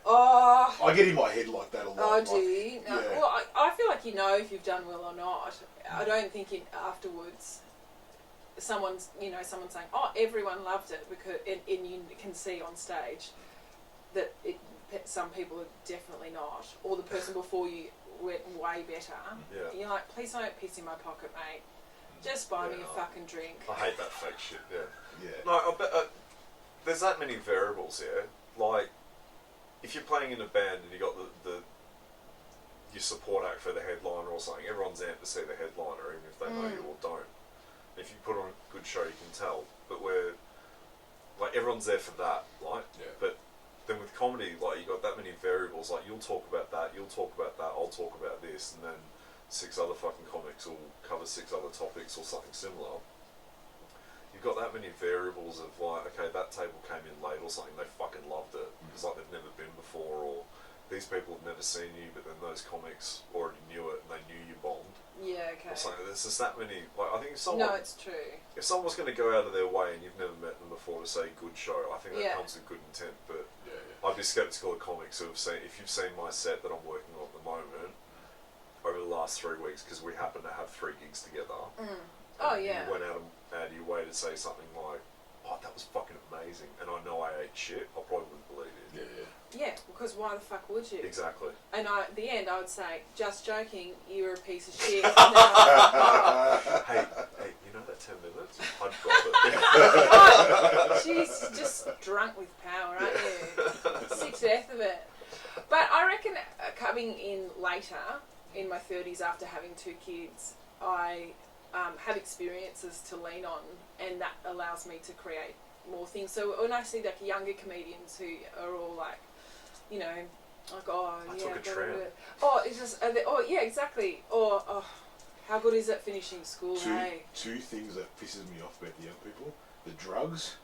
Oh. I get in my head like that a lot. Oh, do you? No. Yeah. Well, I feel like you know if you've done well or not. I don't think afterwards someone's saying, oh, everyone loved it, because and you can see on stage that some people are definitely not, or the person before you went way better. Yeah. You're like, please don't piss in my pocket, mate. Just buy me a fucking drink. I hate that fake shit, Yeah. No, I bet, there's that many variables here. Like, if you're playing in a band and you got your support act for the headliner or something, everyone's amped to see the headliner, even if they know you or don't. If you put on a good show, you can tell. But everyone's there for that, right? Yeah. But then with comedy, like, you got that many variables. Like, you'll talk about that, I'll talk about this, and then 6 other fucking comics will cover 6 other topics or something similar. You've got that many variables of, like, okay, that table came in late or something, they fucking loved it because like they've never been before, or these people have never seen you, but then those comics already knew it and they knew you bombed. Yeah, okay. Or something. There's just that many. Like, I think if someone, No, it's true. if someone's going to go out of their way and you've never met them before to say good show, I think that comes with good intent. But I'd be skeptical of comics who have seen, if you've seen my set that I'm working on at the moment over the last 3 weeks, because we happen to have 3 gigs together. Oh, yeah. You went out of your way to say something like, oh, that was fucking amazing, and I know I ate shit, I probably wouldn't believe it. Yeah, because why the fuck would you? Exactly. And at the end, I would say, just joking, you're a piece of shit. Hey, you know that 10 minutes? I'd drop it. She's just drunk with power, aren't you? Sick to death of it. But I reckon coming in later, in my 30s after having 2 kids, I have experiences to lean on, and that allows me to create more things. So when I see like younger comedians who are all like, you know, like, oh, I yeah, took a tram. Oh, it's just, oh, yeah, exactly. Or, oh, how good is it finishing school, hey? 2 things that pisses me off about the young people: the drugs.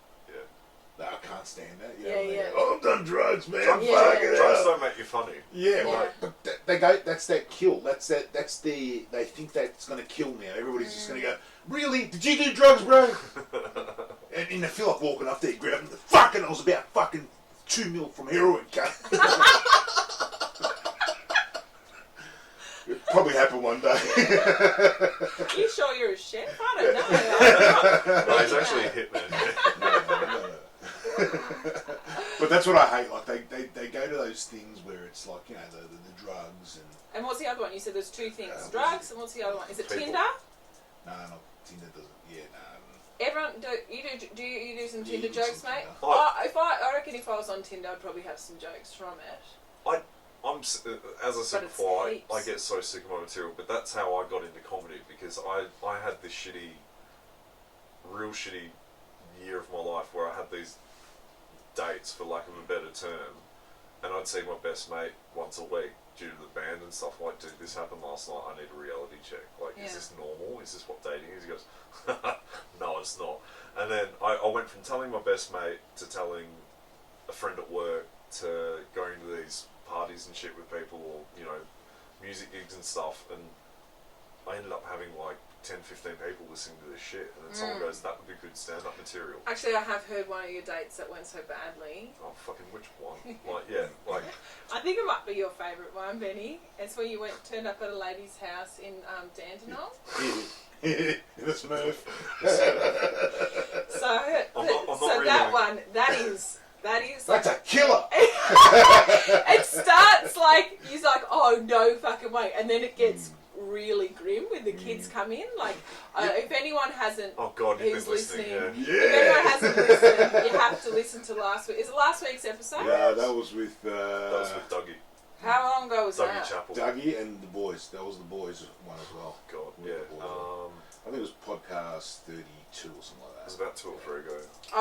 I can't stand that. You know what I mean? Oh, I've done drugs, man. Drugs don't make you funny. Yeah, well, but they go. That's that kill. That's the. They think that's going to kill now. Everybody's just going to go. Really? Did you do drugs, bro? and they feel like walking up there, grabbing the fucking. I was about fucking 2 mil from heroin, cut. It probably happened one day. You sure you're a chef? I don't know. No, he's actually a hitman. No. But that's what I hate. Like they go to those things where it's like, you know, the drugs And what's the other one? You said there's 2 things: was drugs, and what's the other one? Is it people. Tinder? no, not Tinder doesn't. Yeah, no. Everyone, do you do some Yeah, Tinder you do jokes, some mate? Tinder. I reckon if I was on Tinder, I'd probably have some jokes from it. As I said But it's before, heaps. I get so sick of my material, but that's how I got into comedy, because I had this real shitty year of my life where I had these dates, for lack of a better term, and I'd see my best mate once a week due to the band and stuff. Like, dude, this happened last night, I need a reality check. Like, is this normal? Is this what dating is? He goes, no, it's not. And then I went from telling my best mate to telling a friend at work to going to these parties and shit with people, or, you know, music gigs and stuff, and I ended up having like 10-15 people listening to this shit, and then someone goes, that would be good stand-up material. Actually, I have heard one of your dates that went so badly. Oh, fucking which one? Like, yeah, like... I think it might be your favourite one, Benny. It's when you turned up at a lady's house in Dandenong. In a Smurf. So that one, that is That's like, a killer. it starts like, he's like, oh, no fucking way. And then it gets really grim when the kids come in. Like, if anyone hasn't, Oh, God, you've who's been listening, if anyone hasn't listened, you have to listen to last week. Is it last week's episode? Yeah, that was with That was with Dougie. How long ago was Dougie that? Chappell. Dougie and the boys. That was the boys one as well. God, With yeah. the boys. I think it was podcast 32. 2 or something like It that. was about 2 or 3 ago.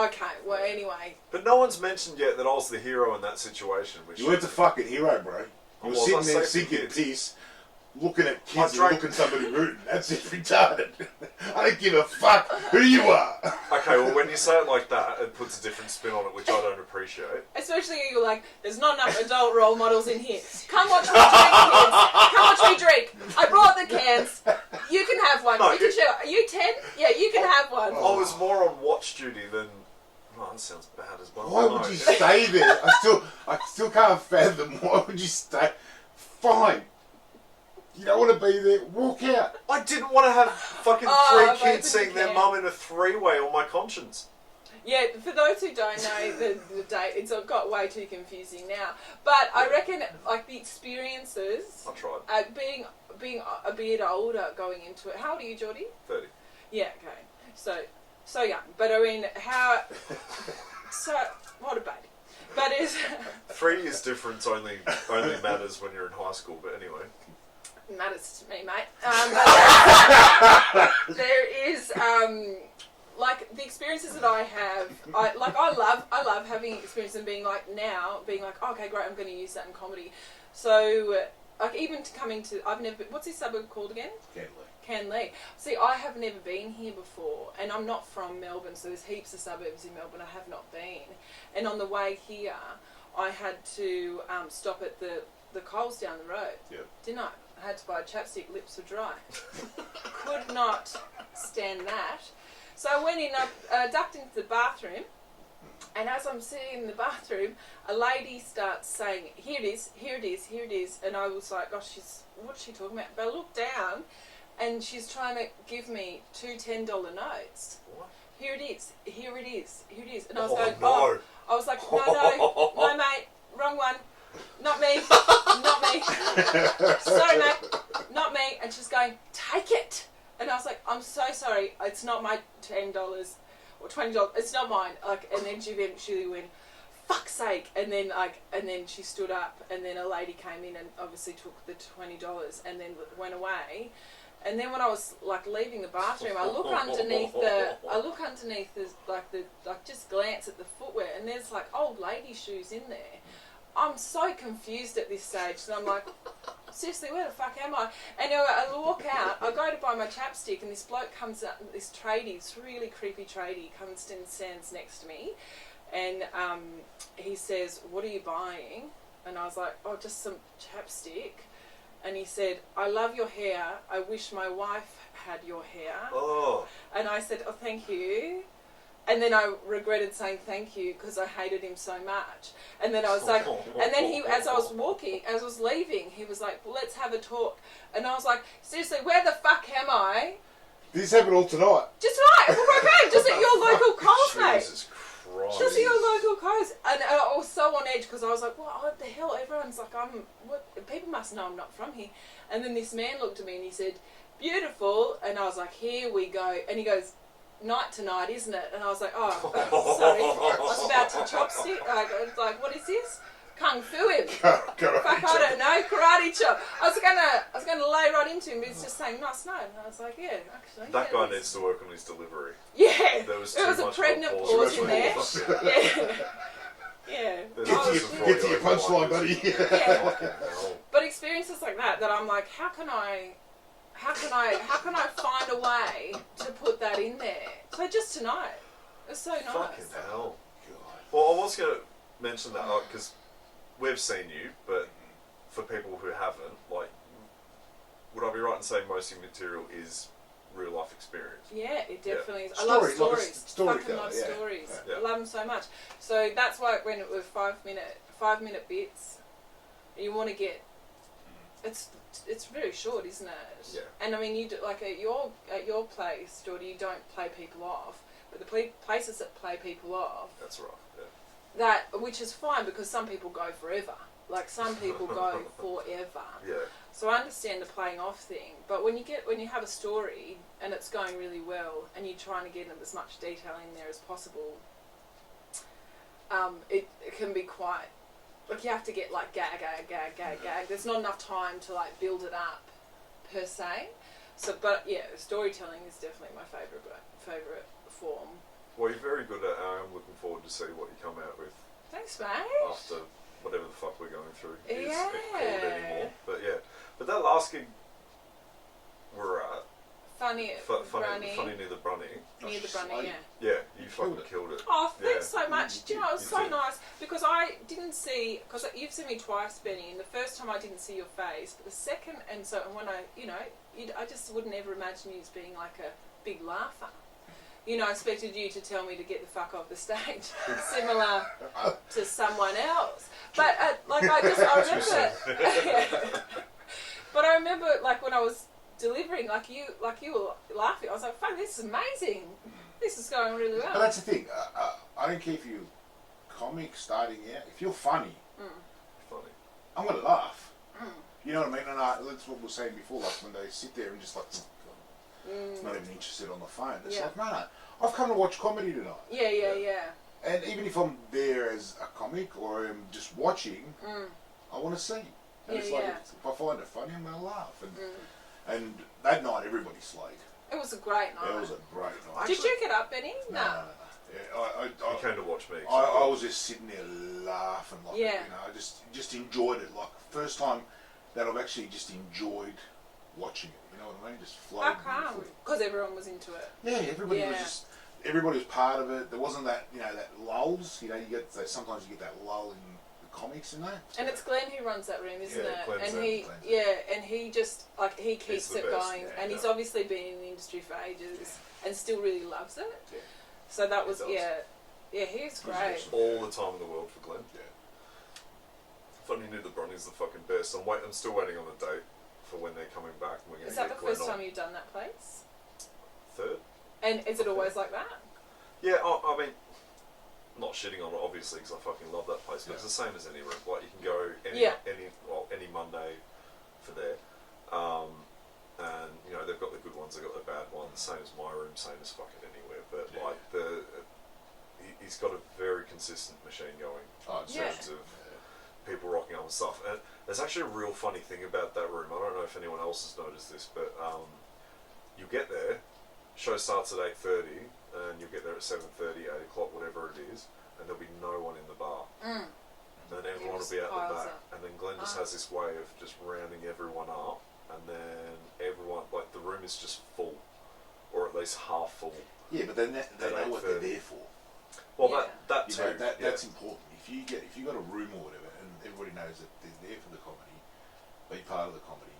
Okay, well, anyway. But no one's mentioned yet that I was the hero in that situation. Which You weren't the fucking hero, bro. You were sitting there sinking piss, looking at kids and looking somebody rooting. That's just retarded. I don't give a fuck who you are. Okay, well, when you say it like that, it puts a different spin on it, which I don't appreciate. Especially you're like, there's not enough adult role models in here. Come watch me drink, kids. Come watch me drink. I brought the cans. You can have one. No, you can share. Are you 10? Yeah, you can have one. I was more on watch duty than... Oh, that sounds bad as well. Why would you stay there? I still can't fathom. Why would you stay? Fine. You don't want to be there. Walk out. I didn't want to have fucking 3 kids seeing their mum in a 3-way on my conscience. Yeah, for those who don't know the date, it's got way too confusing now. But I reckon, like, the experiences... I tried. Being a bit older going into it. How old are you, Jordy? 30. Yeah, okay. So young. But I mean, how... So, what a baby. But is... 3 years difference only matters when you're in high school, but anyway. Matters to me, mate. But there is... like the experiences that I have, I love having experience and being like, oh, okay, great, I'm going to use that in comedy. So, like, even to coming to, I've never, what's this suburb called again? Canley. See, I have never been here before, and I'm not from Melbourne, so there's heaps of suburbs in Melbourne I have not been. And on the way here, I had to stop at the Coles down the road. Yep. Didn't I? I had to buy chapstick, lips were dry. Could not stand that. So I went in, I ducked into the bathroom, and as I'm sitting in the bathroom, a lady starts saying, here it is, here it is, here it is. And I was like, gosh, what's she talking about? But I looked down, and she's trying to give me 2 $10 notes. What? Here it is, here it is, here it is. And I was no. I was like, no, mate, wrong one. Not me, not me. Sorry, mate, not me. And she's going, take it. And I was like, I'm so sorry, it's not my $10 or $20, it's not mine. Like, and then she eventually went, fuck's sake. And then she stood up, and then a lady came in and obviously took the $20 and then went away. And then when I was like leaving the bathroom, I look underneath just glance at the footwear, and there's like old lady shoes in there. I'm so confused at this stage, and I'm like, seriously, where the fuck am I? And I walk out, I go to buy my chapstick, and this bloke comes up, this tradie, this really creepy tradie, comes and stands next to me, and he says, what are you buying? And I was like, oh, just some chapstick. And he said, I love your hair, I wish my wife had your hair. Oh. And I said, oh, thank you. And then I regretted saying thank you because I hated him so much. And then I was like, and then he, as I was leaving, he was like, well, let's have a talk. And I was like, seriously, where the fuck am I? This happened all tonight. Just tonight, okay, just at your local Coles, mate. Jesus Christ. Just at your local Coles. And I was so on edge because I was like, what the hell? Everyone's like, people must know I'm not from here. And then this man looked at me and he said, beautiful. And I was like, here we go. And he goes, night tonight, isn't it? And I was like, oh, sorry. I was about to chopstick. I was like, what is this? Kung fu him. Fuck, I don't know. Karate chop. I was gonna lay right into him, but he's just saying nice night. And I was like, yeah, actually. That guy needs to work on his delivery. Yeah. There was a pregnant pause in there. Yeah. Yeah. Get to your punchline, buddy. Yeah. But experiences like that I'm like, how can I find a way to put that in there? So just tonight, it's so nice. Fucking hell. God. Well, I was going to mention that because we've seen you, but for people who haven't, like, would I be right in saying most of your material is real life experience? Yeah, it definitely is. I Story, love stories. Like fucking love stories. Yeah. I love them so much. So that's why when it was 5 minute bits, you want to get. It's very short, isn't it? Yeah. And I mean, you do, like at your place, Jordy, you don't play people off, but the places that play people off. That's right. Yeah. That, which is fine because some people go forever. Like some people go forever. Yeah. So I understand the playing off thing, but when you have a story and it's going really well and you're trying to get as much detail in there as possible, it can be quite. Like you have to get like gag. There's not enough time to like build it up, per se. So, but yeah, storytelling is definitely my favorite form. Well, you're very good at it. I'm looking forward to see what you come out with Thanks, mate. after whatever the fuck we're going through is Yeah. called anymore. But yeah, but that last gig we're at, Funny funny near the Brunny. Near the Brunny, yeah. Yeah, you fucking killed it. Oh, thanks Yeah. so much. Do you know, it was You so did. nice because I didn't see, because you've seen me twice, Benny, and the first time I didn't see your face, but the second, and when I, I just wouldn't ever imagine you as being like a big laugher. I expected you to tell me to get the fuck off the stage, similar to someone else. But I remember, but I remember like when I was delivering, like you were laughing. I was like, "Fuck, this is amazing. This is going really well." But that's the thing. I don't care if you're comic starting out. If you're funny, Funny. I'm gonna laugh. You know what I mean? And that's what we were saying before. Like when they sit there and just like, not even interested on the phone. It's like, no, I've come to watch comedy tonight. Yeah. And even if I'm there as a comic or I'm just watching, I want to see. And it's like, if I find it funny, I'm going to laugh. And that night, everybody slayed. It was a great night. It was a great night. Did you get up, Benny? No. Yeah, You came to watch me. I was just sitting there laughing. Like, I just enjoyed it. Like, first time that I've actually just enjoyed watching it. You know what I mean? Just flowed. How come? Because everyone was into it. Yeah, everybody was just. Everybody was part of it. There wasn't that, that lulls. You get sometimes you get that lull in the comics and that. And it's Glenn who runs that room, isn't it? Glenn's And he just he keeps it going, and he's obviously been in the industry for ages and still really loves it. Yeah. So that was he's great. All the time in the world for Glenn. Yeah. Funny Near the Brunny's the fucking best. I'm still waiting on the date for when they're coming back. We're gonna Is that get the first Glenn time you've done that place? Third. And is it always like that? Yeah, I mean, not shitting on it obviously because I fucking love that place, but it's the same as any room. Like you can go any Monday for there, and they've got the good ones, they've got the bad ones. Same as my room, same as fucking anywhere. But like he's got a very consistent machine going in terms of people rocking up and stuff. And there's actually a real funny thing about that room. I don't know if anyone else has noticed this, but you get there, show starts at 8:30, and you'll get there at 7:30, 8 o'clock, whatever it is, and there'll be no one in the bar. And then everyone will be out the back, and then Glenn just has this way of just rounding everyone up, and then everyone, like the room is just full, or at least half full. Yeah, but then they know what they're there for. Well, that too. That's important. If you got a room or whatever, and everybody knows that they're there for the comedy, be part of the comedy.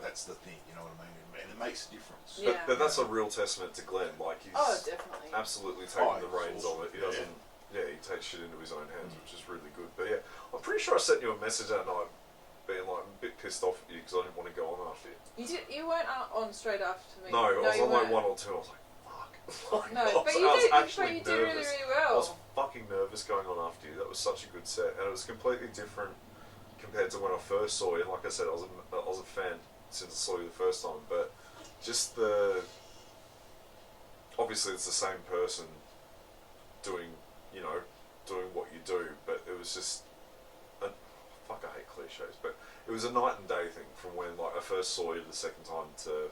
That's the thing, you know what I mean? And it makes a difference. Yeah. But that's a real testament to Glenn. Like he's definitely absolutely taking the reins of it. He doesn't. Yeah, he takes shit into his own hands, which is really good. But yeah, I'm pretty sure I sent you a message that night, being like a bit pissed off at you because I didn't want to go on after you. You did. You weren't on straight after me. No, I was on like 1 or 2. I was like, fuck. No, but I you was did. actually You did really, nervous. really well. I was fucking nervous going on after you. That was such a good set, and it was completely different compared to when I first saw you. And like I said, I was a fan since I saw you the first time, but just obviously it's the same person doing what you do, but it was just I hate cliches, but it was a night and day thing from when like I first saw you the second time to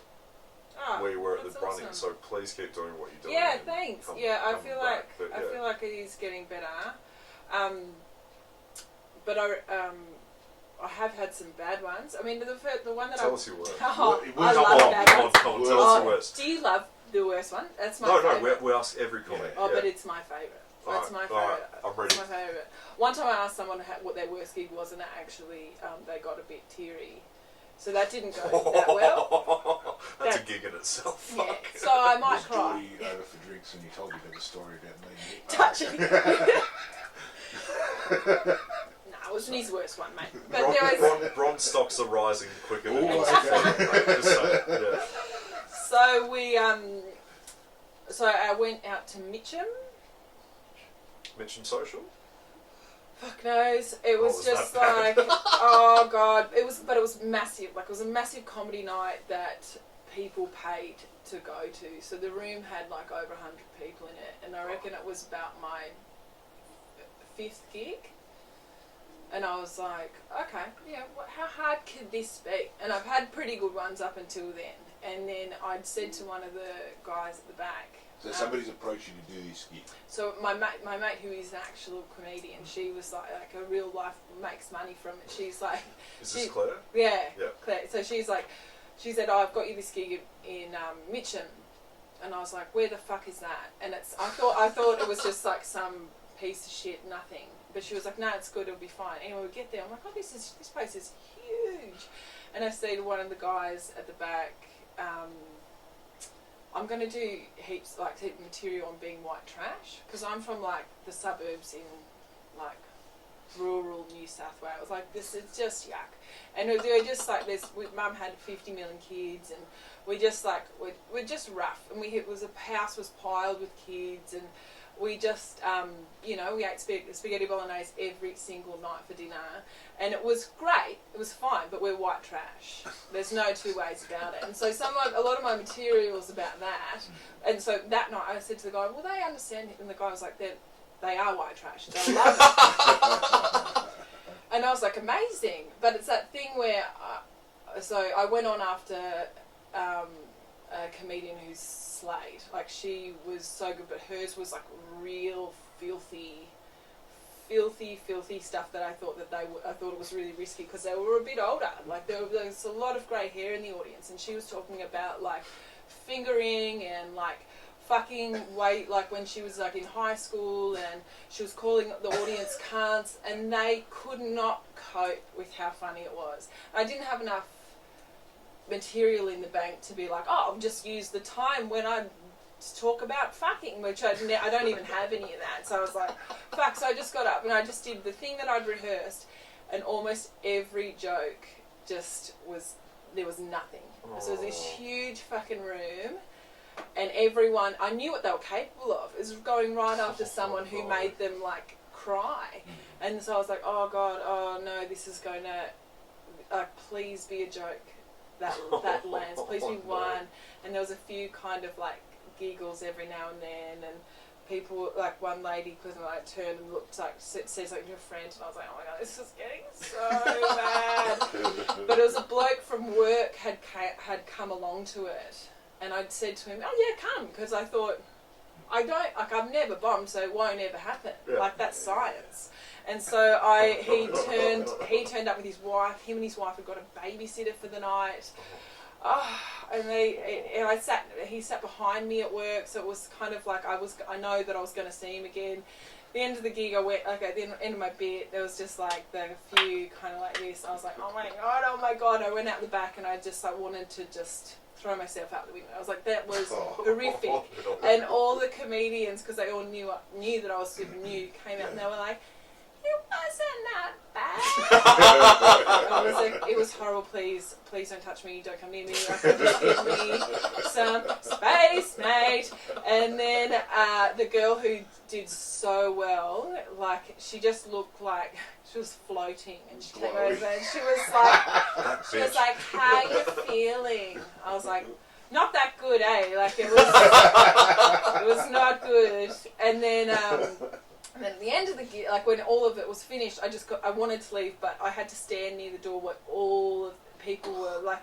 where you were at the Brunning. Awesome. So please keep doing what you're doing. Yeah, thanks. I feel like but, I feel like it is getting better. But I have had some bad ones. I mean, the one that Tell us your worst. I Well, love bad ones. Come on, tell us your worst. Do you love the worst one? That's my No, favourite. we ask every comic. Oh, but it's my favourite. That's my favourite. I'm ready. It's my favourite. One time I asked someone what their worst gig was, and it actually they got a bit teary. So that didn't go that well. That's a gig in itself. Yeah. Fuck. So I might Was cry. Jordy over for drinks and you told me that story about me? Touching. No, it wasn't his worst one, mate. But Bron stocks are rising quicker than Oh, yours. okay. Just saying, yeah. So we so I went out to Mitcham. Mitcham Social? Fuck knows. It was was just that like, bad? oh god. It was massive. Like it was a massive comedy night that people paid to go to. So the room had like over 100 people in it, and I reckon it was about my 5th gig. And I was like, okay, yeah, how hard could this be? And I've had pretty good ones up until then. And then I'd said to one of the guys at the back, So somebody's approached you to do this gig. So my mate who is an actual comedian, she was like a real life makes money from it. She's like, Is this Claire? Yeah, Yeah. Claire. So she said, oh, I've got you this gig in Mitcham, and I was like, where the fuck is that? And I thought it was just like some piece of shit, nothing. But she was like, no, it's good, it'll be fine. Anyway, we get there, I'm like, oh, this place is huge. And I say to one of the guys at the back, I'm going to do heaps material on being white trash, because I'm from like the suburbs in like rural New South Wales. Like, this is just yuck. And we're just like, Mum had 50 million kids, and we're just like, we're just rough. And the house was piled with kids, and we just, we ate spaghetti bolognese every single night for dinner. And it was great, it was fine, but we're white trash. There's no two ways about it. And so a lot of my material is about that. And so that night I said to the guy, well, they understand it. And the guy was like, they are white trash. They love it. And I was like, amazing. But it's that thing where, so I went on after a comedian who's slayed. Like, she was so good, but hers was like real filthy stuff that I thought it was really risky, because they were a bit older. Like, there was a lot of grey hair in the audience, and she was talking about like fingering and like fucking way, like when she was like in high school, and she was calling the audience cunts, and they could not cope with how funny it was. I didn't have enough material in the bank to be like, oh, I'll just use the time when I talk about fucking, which I don't even have any of that. So I was like, fuck. So I just got up and I just did the thing that I'd rehearsed, and almost every joke there was nothing. So it was this huge fucking room, and everyone, I knew what they were capable of. It was going right after someone who made them like cry. And so I was like, oh God, oh no, this is going to, please be a joke that lands. Please be one. And there was a few kind of like giggles every now and then, and people, like one lady turned and looked like, said something to a friend, and I was like, oh my God, this is getting so bad. But it was a bloke from work had come along to it, and I'd said to him, oh yeah, come, because I thought, I've never bombed, so it won't ever happen. Yeah. Like, that's science. And so he turned up with his wife. Him and his wife had got a babysitter for the night. He sat behind me at work, so it was kind of like I know that I was going to see him again. At the end of the gig, I went, at the end of my bit, there was just like a few kind of like this. I was like, oh my God. I went out the back, and I just wanted to just throw myself out the window. I was like, that was horrific. And all the comedians, because they all knew that I was super new, came out and they were like, it wasn't that bad. I was like, it was horrible. Please don't touch me. Don't come near me. Just give me some space, mate. And then the girl who did so well, like, she just looked like she was floating, and she came over and she was like, how you feeling? I was like, not that good, eh? Like, it was not good. And then at the end of the gig, like when all of it was finished, I wanted to leave, but I had to stand near the door where all of the people were, like,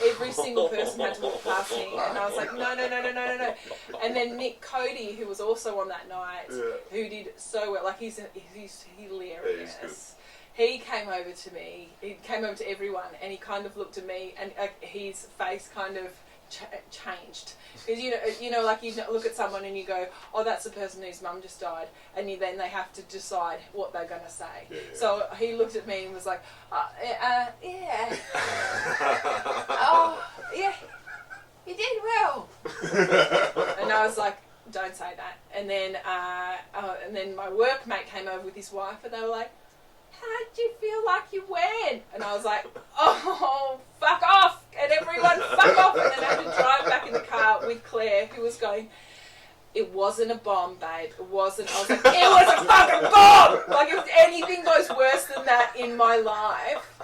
every single person had to walk past me, and I was like, no. And then Nick Cody, who was also on that night, who did so well, like, he's hilarious. He came over to me, he came over to everyone, and he kind of looked at me, and his face kind of changed, because you know like you look at someone and you go, oh, that's the person whose mum just died, and then they have to decide what they're going to say. So he looked at me and was like, yeah. Oh yeah, you did well. And I was like, don't say that. And then my workmate came over with his wife, and they were like, how'd you feel like you went? And I was like, oh, fuck off. And everyone, fuck off. And then I had to drive back in the car with Claire, who was going, it wasn't a bomb, babe. It wasn't. I was like, it was a fucking bomb. Like, if anything goes worse than that in my life,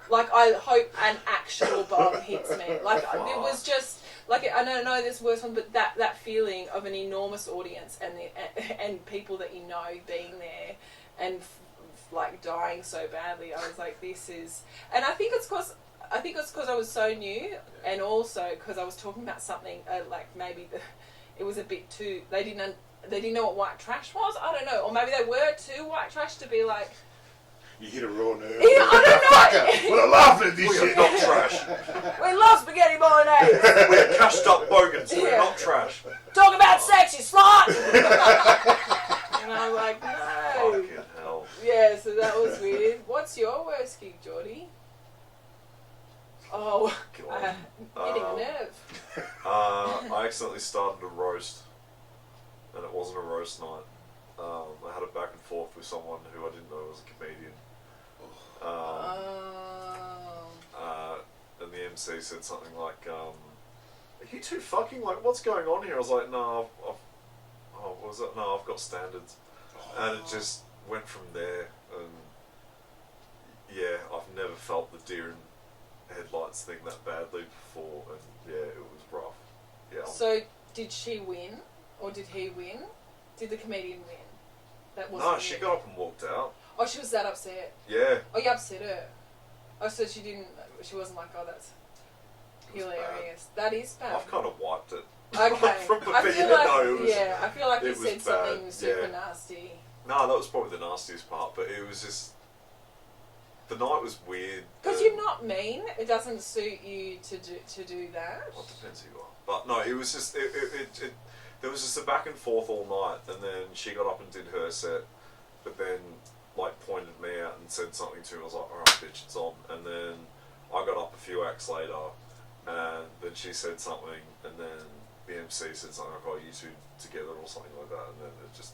like, I hope an actual bomb hits me. Like, it was just, like, I don't know this worse one, but that feeling of an enormous audience and people that you know being there and like dying so badly. I was like, this is, and I think it's because I was so new, and also because I was talking about something like maybe it was a bit too. They didn't know what white trash was. I don't know, or maybe they were too white trash to be like. You hit a raw nerve. Yeah, I don't know. We're laughing at this We shit. are not trash. We love spaghetti bolognese. We're cashed up bogans. We're Yeah. not trash. Talk about sex, you slut. And I'm like, no. Fucking hell. Yeah, so that was weird. What's your worst gig, Jordy? Oh, God. hitting a nerve. I accidentally started a roast, and it wasn't a roast night. I had a back and forth with someone who I didn't know was a comedian. And the MC said something like, "Are you two fucking like what's going on here?" I was like, "No, what was it? No, I've got standards," and it just went from there. And yeah, I've never felt the deer in headlights thing that badly before, and yeah, it was rough. Yeah. So, did she win, or did he win? Did the comedian win? That wasn't. No, she got up and walked out. Oh, she was that upset. Yeah. Oh, you upset her. Oh, so she didn't. She wasn't like, oh, that's hilarious. That is bad. I've kind of wiped it. Okay. From the I beginning, feel like, no, it was. yeah, I feel like you it was said something bad, super yeah. nasty. No, that was probably the nastiest part, but it was just. The night was weird. Because you're not mean. It doesn't suit you to do that. Well, it depends who you are. But no, it was just. There was just a back and forth all night, and then she got up and did her set, but then, like, pointed me out and said something to me. I was like, alright, bitch, it's on. And then I got up a few acts later, and then she said something, and then the MC said something like, oh, you two together or something like that, and then it just.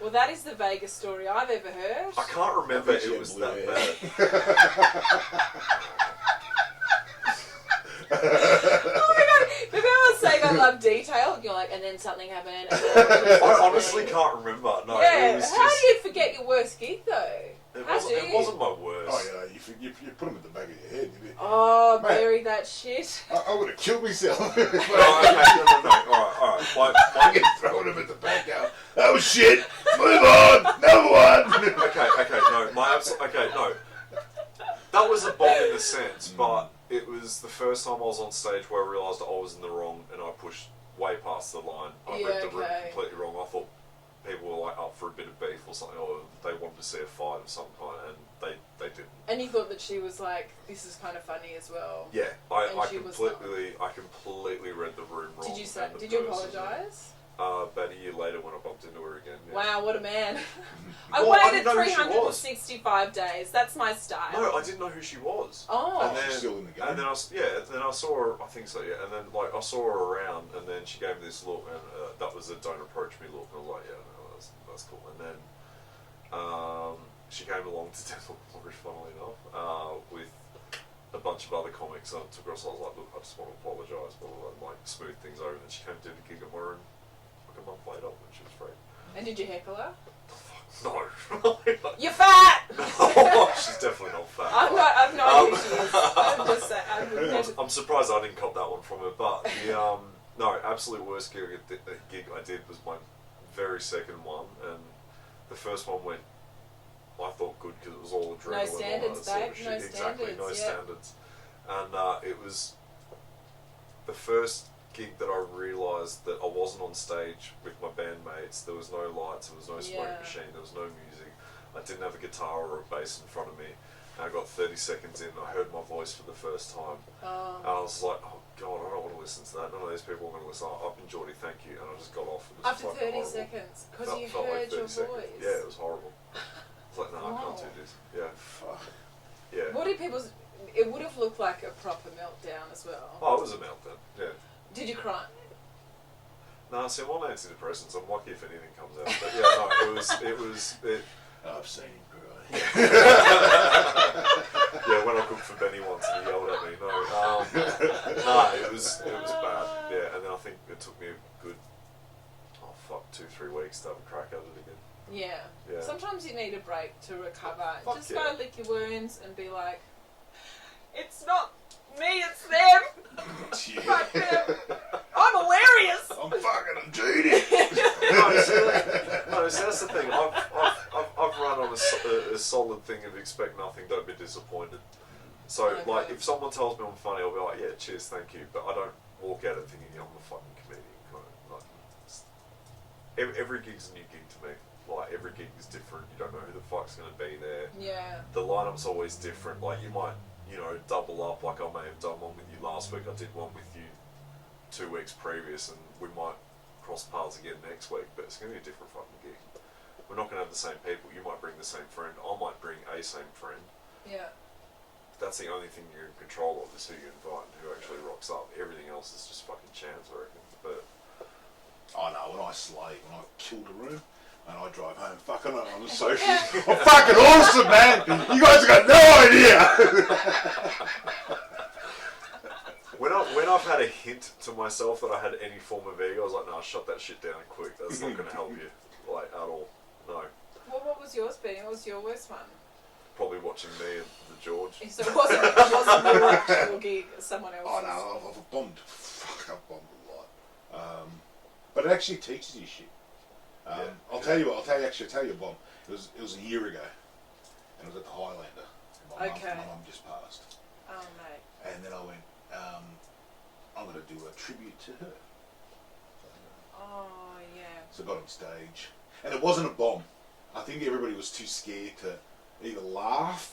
Well, that is the vaguest story I've ever heard. I can't remember I think she it had was blue that hair. bad. Oh my god! Remember I was saying I love detail? You're like, and then something happened. And then I honestly can't remember. No, yeah. it was How just. do you forget your worst gig though? It How wasn't, do it you? wasn't my worst. Oh, yeah, you put them at the back of your head. Oh, Mate. bury that shit. I would have killed myself. No, okay, no. Alright. I get throwing them at the back out. That was shit. Move on. Another one. Okay, no. That was a bomb in a sense, but it was the first time I was on stage where I realised I was in the wrong and I pushed way past the line. I read the room completely wrong. I thought people were like up for a bit of beef or something, or they wanted to see a fight of some kind, and they didn't. And you thought that she was like, this is kind of funny as well. Yeah, I completely read the room wrong. Did you say? and the Did you person. apologise? About a year later when I bumped into her again. Yeah. Wow, what a man! I Well, I waited didn't know who she was. 365 days. That's my style. No, I didn't know who she was. Oh. And then, Still in the game. And then I saw her. I think so. Yeah. And then like I saw her around, and then she gave me this look, and that was a "don't approach me" look. And I was like, yeah, no, that's cool. And then she came along to Dental Mortgage, funnily enough, with a bunch of other comics. And I took her. So I was like, look, I just want to apologise, blah, blah, blah, and like smooth things over. And then she came to do the gig at my room like a month later, and she was free. And did you heckle her? No. You're fat! No, she's definitely not fat. I've known who she is. I'm just saying. I would never... I'm surprised I didn't cop that one from her, but the no, absolute worst gig I did was my very second one, and the first one went, I thought, good because it was all adrenaline. No standards, all that sort of babe. shit. No Exactly, no standards, yeah. standards. And it was the first gig that I realised that I wasn't on stage with my bandmates. There was no lights, there was no smoke machine, there was no music. I didn't have a guitar or a bass in front of me. And I got 30 seconds in, I heard my voice for the first time. Oh. And I was like, oh God, I don't want to listen to that. None of these people are going to listen. I've been Jordy, thank you. And I just got off. It was After fucking 30 horrible. seconds? Because you Felt heard like 30 your seconds. voice? Yeah, it was horrible. I was like, no, I can't do this. Yeah. Fuck. Yeah. What did people's... It would have looked like a proper meltdown as well. Oh, it was a meltdown. Yeah. Did you cry? No, see, I'm on antidepressants. I'm lucky if anything comes out. But yeah, no, it was. I've seen him cry. Yeah, when I cooked for Benny once and he yelled at me. No, it was bad. Yeah, and then I think it took me a good 2-3 weeks to have a crack at it again. Yeah. Yeah. Sometimes you need a break to recover. Fuck Just yeah. go lick your wounds and be like, it's not me, it's them. Fuck them. I'm hilarious. I'm fucking Judy. No, see, that's the thing. I've run on a solid thing of expect nothing, don't be disappointed. So, Okay. like, if someone tells me I'm funny, I'll be like, yeah, cheers, thank you. But I don't walk out of thinking, I'm a fucking every gig's a new gig to me. Like, every gig is different. You don't know who the fuck's going to be there. Yeah. The lineup's always different. Like, you might, you know, double up. Like, I may have done one with you last week. I did one with you 2 weeks previous, and we might cross paths again next week, but it's going to be a different fucking gig. We're not going to have the same people. You might bring the same friend. I might bring a same friend. Yeah. That's the only thing you're in control of, is who you invite and who actually rocks up. Everything else is just fucking chance, I reckon. But I know, when I slay, when I killed a room, and I drive home, fucking on the socials, I'm fucking awesome, man! You guys have got no idea! When I've had a hint to myself that I had any form of ego, I was like, no, shut that shit down quick. That's not going to help you, like, at all. No. Well, what was yours, Benny? What was your worst one? Probably watching me and the George. So it wasn't your actual gig, someone else's. Oh no, I've bombed. Fuck, I've bombed a lot. But it actually teaches you shit. I'll tell you a bomb. It was a year ago, and it was at the Highlander. My mum just passed. Oh mate. And then I went, I'm going to do a tribute to her. Oh yeah. So I got on stage, and it wasn't a bomb. I think everybody was too scared to either laugh.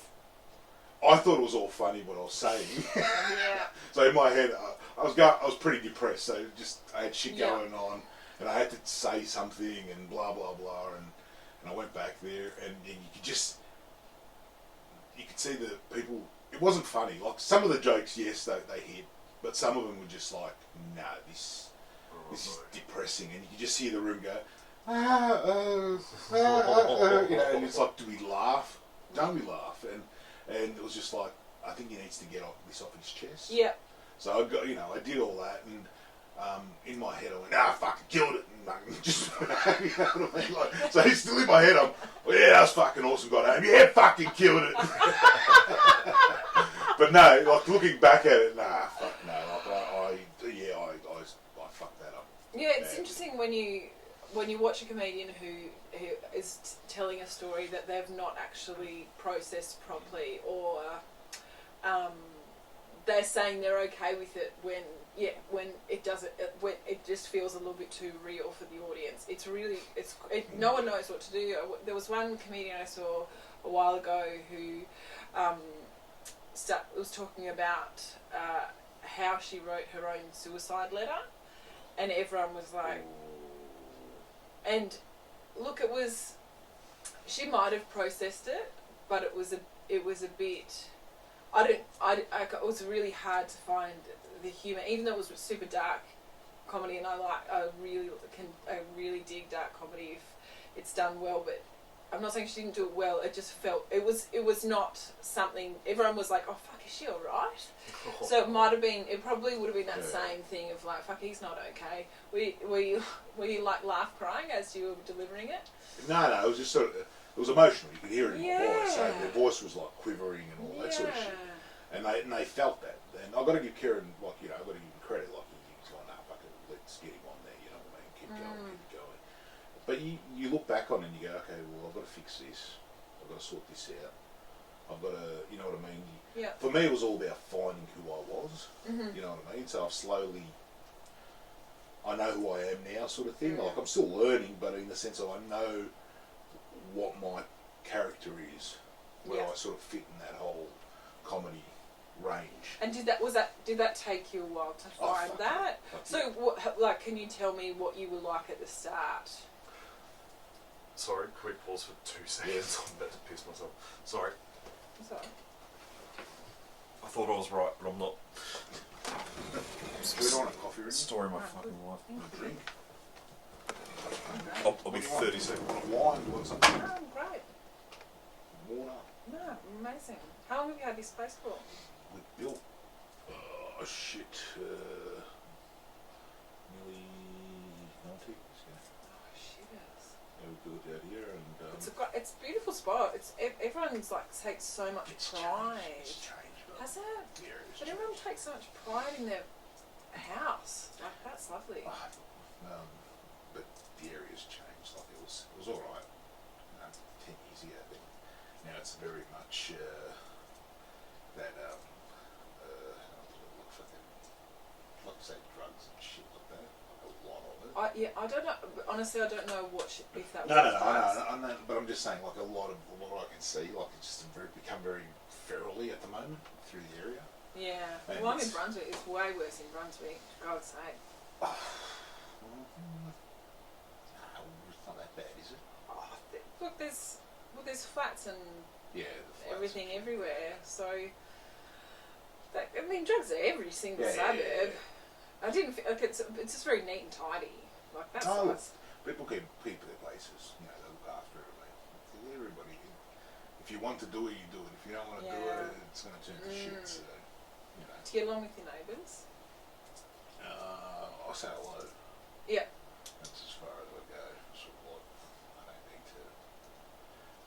I thought it was all funny what I was saying. Yeah. So in my head, I was pretty depressed. So I had shit going on, and I had to say something and blah blah blah, and I went back there, and you could see the people. It wasn't funny. Like, some of the jokes, yes, they hit, but some of them were just like, nah, this is depressing, and you could just hear the room go, you know, and it's like, do we laugh? Don't we laugh? And it was just like, I think he needs to get this off his chest. Yeah. So I did all that, and in my head I went, I fucking killed it, and just, you know what I mean? Like, so he's still in my head. Yeah, that was fucking awesome. Got home. Yeah, fucking killed it. But no, like, looking back at it, nah, fuck no. Like, I fucked that up. Yeah, it's interesting when you watch a comedian who is telling a story that they've not actually processed properly, or they're saying they're okay with it when it doesn't, when it just feels a little bit too real for the audience. No one knows what to do. There was one comedian I saw a while ago who was talking about how she wrote her own suicide letter, and everyone was like, and look, she might have processed it, but it was a bit, it was really hard to find the humour, even though it was super dark comedy, and I really dig dark comedy if it's done well, but I'm not saying she didn't do it well. It just felt it was not something. Everyone was like, "Oh fuck, is she all right?" So it probably would have been that same thing of like, "Fuck, he's not okay." Were you like laugh crying as you were delivering it? No, it was just sort of, it was emotional. You could hear it in my voice. So their voice was like quivering and all that sort of shit. And they felt that. And I've got to give Kieran, like, you know, I've got to give him credit. Like, he's gone, nah, fuck it, let's get him on there. You know what I mean? Keep going. But you look back on it and you go, okay, well, I've got to fix this. I've got to sort this out. I've got to, you know what I mean? Yeah. For me, it was all about finding who I was. Mm-hmm. You know what I mean? So I know who I am now, sort of thing. Mm-hmm. Like, I'm still learning, but in the sense of I know what my character is, where I sort of fit in that whole comedy range. And did that take you a while to find that? So, like, can you tell me what you were like at the start? Sorry, quick pause for 2 seconds. I'm about to piss myself. Sorry. Sorry. I thought I was right, but I'm not. We don't want a coffee, really? Story of my fucking life. A drink? I'll be 30 seconds. Want a wine? You want something? Oh, great. Water? No, amazing. How long have you had this place for? We built, nearly 90 years ago. Oh, shit. Yeah, we built it out here, and It's a beautiful spot. Everyone's like takes so much pride. It's changed. Has it? Yeah, it's But everyone takes so much pride in their house. Like, that's lovely. But the area's changed. Like, it was all right, 10 years ago, but now it's very much that like say drugs and shit like that. Like a lot of it. I don't know. Honestly, I don't know if that was. No, I know, but I'm just saying, like a lot of what I can see, like it's just become very ferally at the moment through the area. Yeah. And Well, I'm in Brunswick. It's way worse in Brunswick. For God's sake. It's not that bad, is it? Oh, look, there's flats and Yeah, the flats. everything everywhere. So, I mean, drugs are every single suburb. I didn't feel like it's just very neat and tidy. Like that's nice. People keep their places. You know, they look after everybody. If you want to do it, you do it. If you don't want to do it, it's going to turn to shit. So, you know. Do you get along with your neighbours? I'll say hello. Yeah. That's as far as I go. Sort of like, I don't need to.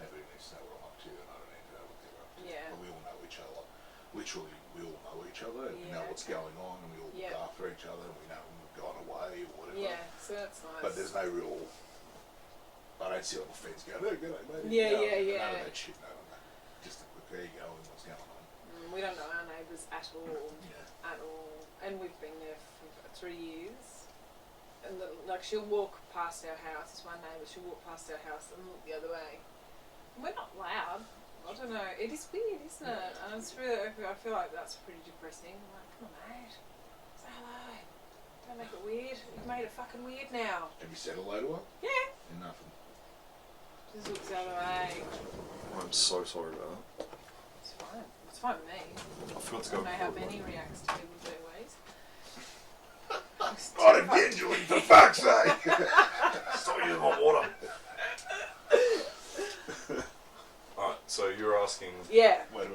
Nobody needs to know what I'm up to, and I don't need to know what they're up to. Yeah. But we all know each other. Literally, we all know each other, and we know what's going on, and we all look after each other, and we know when we've gone away or whatever. Yeah, so that's nice. But there's no real. I don't see all the friends going, "Hey, g'day, mate." Yeah. None of that shit. No. Just a quick, there you go, and what's going on. We don't know our neighbours at all. Yeah. At all. And we've been there for 3 years. And like she'll walk past our house. It's my neighbour. She'll walk past our house and look the other way. And we're not loud. I don't know. It is weird, isn't it? And it's really. I feel like that's pretty depressing. I'm like, come on, mate. Say hello. Don't make it weird. You've made it fucking weird now. Have you said hello to her? Yeah. And nothing. Just looks the other way. I'm so sorry about that. It's fine. It's fine with me. I forgot to I go. don't know how Benny reacts to people two ways. Not again, Jordy, for fuck's sake! Stop using my water. Alright, so you're asking. Yeah. Wait.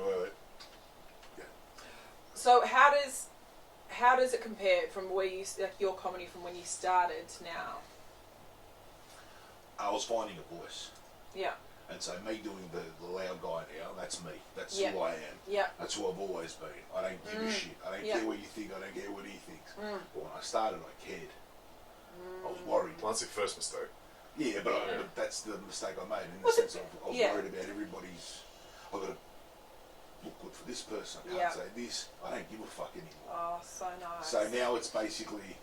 So how does it compare from where you your comedy from when you started to now? I was finding a voice. Yeah. And so me doing the loud guy now, that's me. That's Yeah. who I am. Yeah. That's who I've always been. I don't give a shit. I don't care what you think. I don't care what he thinks. But when I started, I cared. I was worried. Well, that's your first mistake. Yeah, but that's the mistake I made in the sense of I was worried about everybody's. I've got to look good for this person. I can't say this. I don't give a fuck anymore. Oh, so nice. So now it's basically,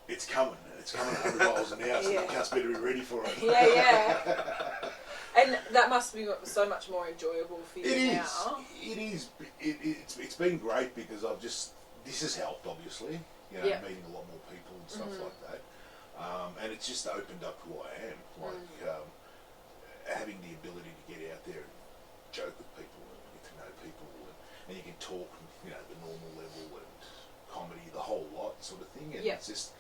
it's coming. It's coming 100 miles an hour, so you just better be ready for it. Yeah. And that must be so much more enjoyable for you now. It is. It's been great because this has helped, obviously. You know, meeting a lot more people and stuff like that. And it's just opened up who I am. Like, having the ability to get out there and joke with people and get to know people and you can talk, you know, the normal level and comedy, the whole lot sort of thing. And it's just,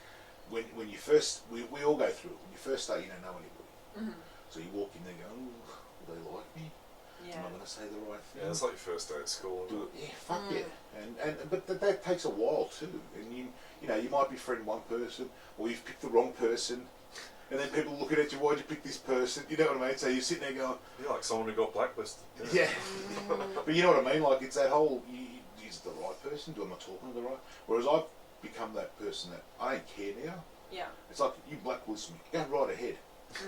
when you first, we all go through it. When you first start, you don't know anybody. So you walk in there going, oh, will they like me? Yeah. Am I going to say the right thing? Yeah, it's like your first day at school. Fuck yeah. But that takes a while too. And you know, you might befriend one person, or you've picked the wrong person, and then people looking at you, why'd you pick this person? You know what I mean? So you're sitting there going, You're like someone who got blacklisted. yeah. But you know what I mean? Like it's that whole, is it the right person? Am I talking to the right? Whereas I've become that person that I don't care now. Yeah. It's like, you blacklist me, go right ahead.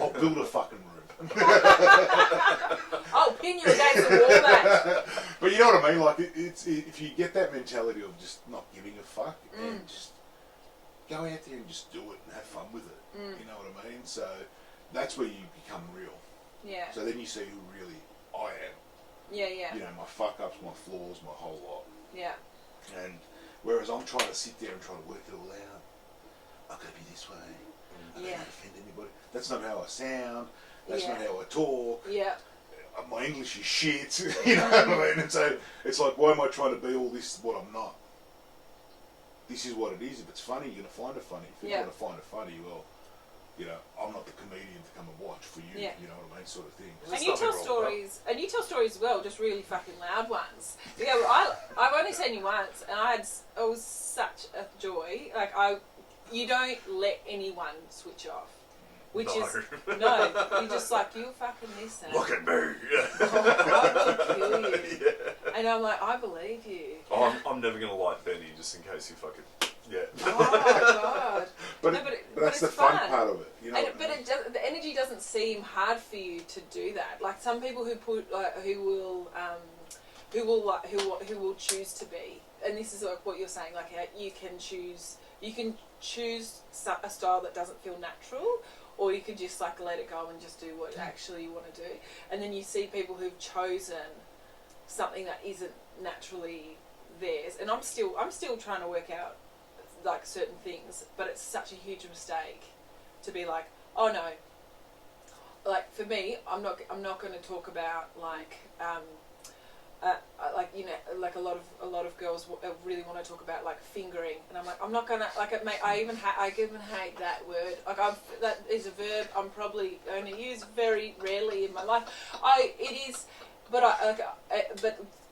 I'll build a fucking room. I'll pin you against the wall, mate. But you know what I mean? Like, if you get that mentality of just not giving a fuck and just go out there and just do it and have fun with it. You know what I mean? So that's where you become real. Yeah. So then you see who really I am. Yeah. You know, my fuck ups, my flaws, my whole lot. Yeah. And whereas I'm trying to sit there and try to work it all out, I've got to be this way. I don't want to offend anybody. That's not how I sound. That's not how I talk. Yeah. My English is shit. You know what I mean? And so it's like, why am I trying to be all this what I'm not? This is what it is. If it's funny, you're going to find it funny. If you're going to find it funny, well, you know, I'm not the comedian to come and watch for you. Yeah. You know what I mean? Sort of thing. And you tell stories, as well, just really fucking loud ones. Yeah, well, I've only seen you once, and it was such a joy. Like you don't let anyone switch off, which is you're just like, you fucking listen. Look at me. I will kill you. And I'm like, I believe you. Oh, I'm never gonna like Benny just in case you fucking Oh my god. But that's it's the fun fun. part of it, you know. The energy doesn't seem hard for you to do that. Like some people who will choose to be, and this is like what you're saying. Like you can choose You can choose a style that doesn't feel natural, or you can just like let it go and just do what actually you want to do. And then you see people who've chosen something that isn't naturally theirs. And I'm still trying to work out like certain things, but it's such a huge mistake to be like, oh no. Like for me, I'm not going to talk about like like, you know, like a lot of girls really want to talk about like fingering, and I'm like, I'm not gonna like it. I even hate that word. Like that is a verb I'm probably only use very rarely in my life. But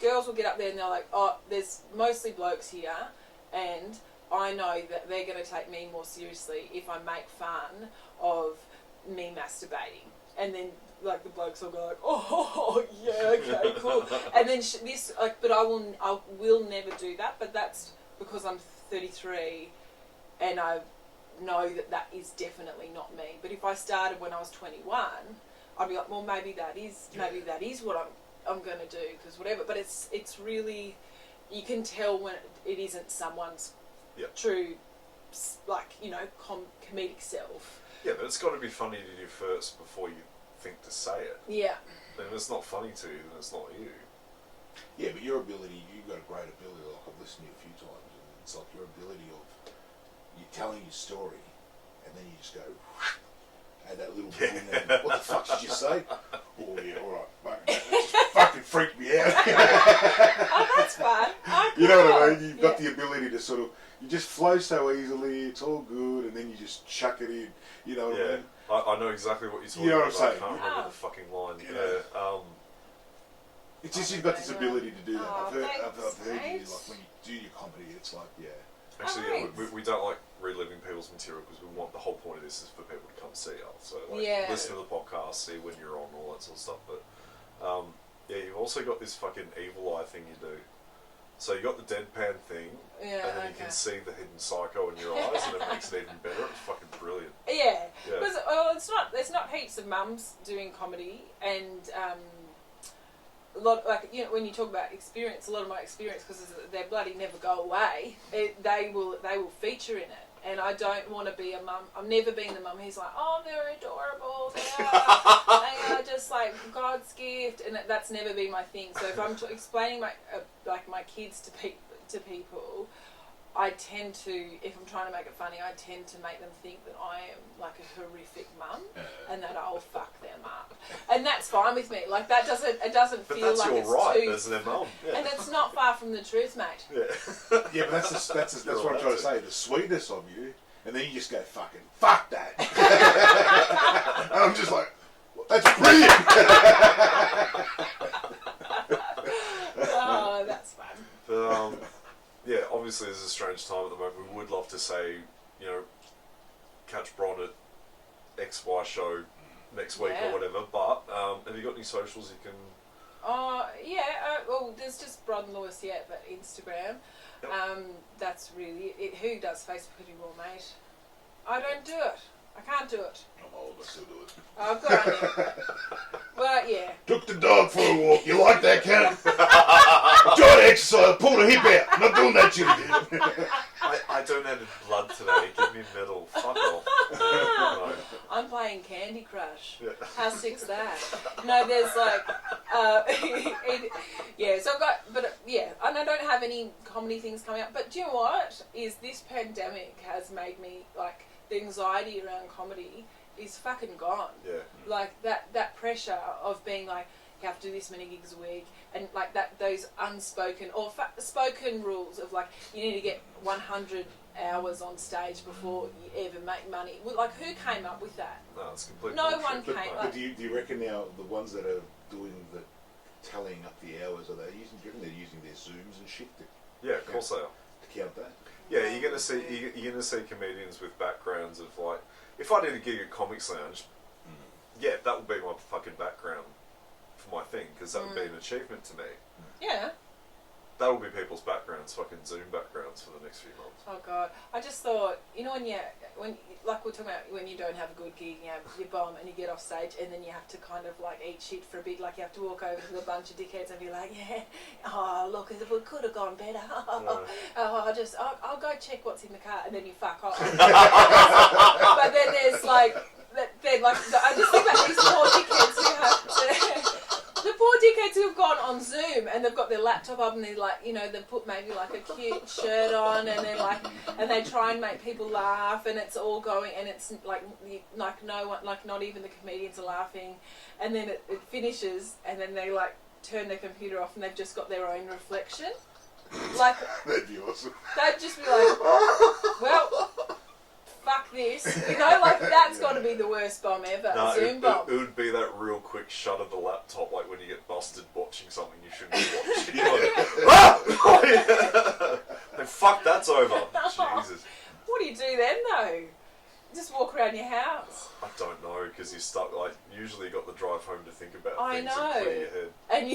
girls will get up there and they're like, oh, there's mostly blokes here, and I know that they're going to take me more seriously if I make fun of me masturbating, and then. Like the blokes will go like, oh yeah, okay, cool, and then but I will never do that. But that's because I'm 33, and I know that is definitely not me. But if I started when I was 21, I'd be like, well, maybe that is what I'm going to do, because whatever. But it's really, you can tell when it isn't someone's true, like, you know, comedic self. Yeah, but it's got to be funny to you first before you think to say it. Yeah. And if it's not funny to you, then it's not you. Yeah, but your ability, you've got a great ability, like I've listened to you a few times, and it's like your ability of you telling your story, and then you just go, add that little bit in there. What the fuck did you say? Oh yeah, alright, mate. That just fucking freaked me out. Oh, that's fun. Oh, you know what I mean? You've got the ability to sort of, you just flow so easily, it's all good, and then you just chuck it in, you know what I mean? I know exactly what you're talking You know about. what I'm saying? I can't remember the fucking line. Yeah. It's just you've got this ability to do that. Oh, I've heard thanks, you, like when you do your comedy, it's like, yeah. Actually, we don't like reliving people's material because we want, the whole point of this is for people to come see us. So like, listen to the podcast, see when you're on, all that sort of stuff. But yeah, you've also got this fucking evil eye thing you do. So you got the deadpan thing, and then you can see the hidden psycho in your eyes, and it makes it even better. It's fucking brilliant. Yeah, because there's not heaps of mums doing comedy, and a lot, like, you know, when you talk about experience, a lot of my experience, because they bloody never go away. They will feature in it, and I don't want to be a mum. I've never been the mum who's like, oh, they're adorable, they are just like God's gift, and that's never been my thing. So if I'm explaining my kids to people, I tend to, if I'm trying to make it funny, I tend to make them think that I am like a horrific mum, and that I'll fuck them up, and that's fine with me. Like it doesn't but feel that's like your it's right too, as their mum. Yeah. and it's not far from the truth, mate. Yeah, yeah, but that's what I'm trying to say. The sweetness of you, and then you just go fucking fuck that, and I'm just like, well, that's brilliant. Oh, that's fun. But yeah, obviously there's a strange time at the moment. We would love to say, you know, catch Bron at XY show next week or whatever. But have you got any socials you can? Well, there's just Bron Lewis yet, but Instagram. Yep. That's really it. Who does Facebook anymore, mate? I don't do it. I can't do it. I'm old, I still do it. Oh, good on you. But yeah. Took the dog for a walk. You like that, Ken? I'm trying to exercise. Pull the hip out. I'm not doing that shit again. I donated blood today. Give me a medal. Fuck off. No. I'm playing Candy Crush. Yeah. How sick's that? No, there's like, yeah. So I've got, and I don't have any comedy things coming up. But do you know what? Is this pandemic has made me like the anxiety around comedy is fucking gone. Yeah. Like that pressure of being like, you have to do this many gigs a week, and like those unspoken or spoken rules of like you need to get 100 hours on stage before you ever make money. Like who came up with that? No, it's completely no bullshit. one came up. But do you reckon now the ones that are doing the tallying up the hours, are they using? Do you reckon they're using their Zooms and shit to Yeah, of course they are. count that? Yeah, you're gonna see comedians with backgrounds of like, if I did a gig at Comics Lounge, yeah, that would be my fucking background for my thing, because that would be an achievement to me. Yeah. that'll be people's backgrounds, fucking Zoom backgrounds for the next few months. Oh God, I just thought, you know, when like we're talking about when you don't have a good gig, you bomb and you get off stage and then you have to kind of like eat shit for a bit, like you have to walk over to a bunch of dickheads and be like, yeah, oh look, it could have gone better. I'll go check what's in the car, and then you fuck off. But then there's like, I just think about these poor dickheads who have to. The poor dickheads who have gone on Zoom and they've got their laptop up and they're like, you know, they've put maybe like a cute shirt on and they're like, and they try and make people laugh and it's all going and it's like no one, like not even the comedians are laughing, and then it finishes and then they like turn their computer off and they've just got their own reflection. Like that'd be awesome. They'd just be like, well, fuck this, you know, like that's got to be the worst bomb ever. No, Zoom bomb. It would be that real quick shut of the laptop, like when you get busted watching something you shouldn't be watching. You're like, ah! And fuck, that's over. Jesus. What do you do then, though? Just walk around your house. I don't know, because you're stuck. Like usually, you got the drive home to think about I things know. and clear your head. And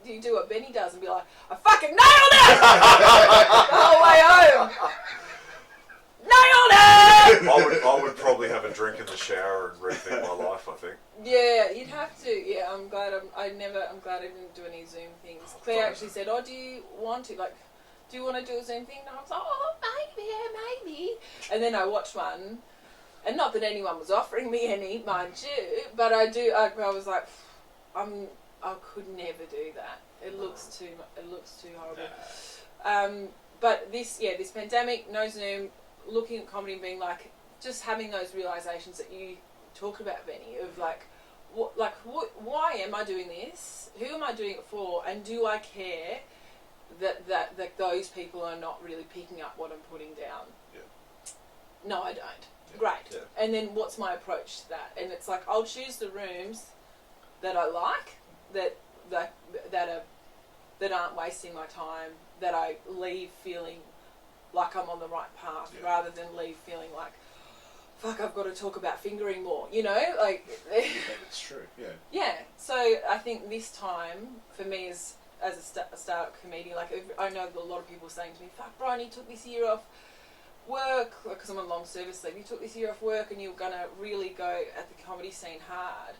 you do what Benny does and be like, I fucking nailed it the whole way home. Nailed it! I would probably have a drink in the shower and rethink my life, I think. Yeah, you'd have to. Yeah, I'm glad I didn't do any Zoom things. Claire actually said, "Oh, do you want to do a Zoom thing?" And I was like, "Oh, maybe." And then I watched one, and not that anyone was offering me any, mind you, but I was like, I could never do that. It looks too horrible. But this pandemic, no Zoom. Looking at comedy and being like, just having those realizations that you talk about, Benny, of why am I doing this? Who am I doing it for? And do I care that those people are not really picking up what I'm putting down? Yeah. No, I don't. Yeah. Great. Yeah. And then what's my approach to that? And it's like, I'll choose the rooms that I like, that aren't wasting my time, that I leave feeling like I'm on the right path, yeah. rather than leave feeling like, fuck, I've got to talk about fingering more, you know? Like, yeah, that's true, yeah. Yeah, so I think this time, for me as a start-up comedian, like, I know that a lot of people are saying to me, fuck, Bron, you took this year off work, because I'm on long service leave, you took this year off work and you were going to really go at the comedy scene hard.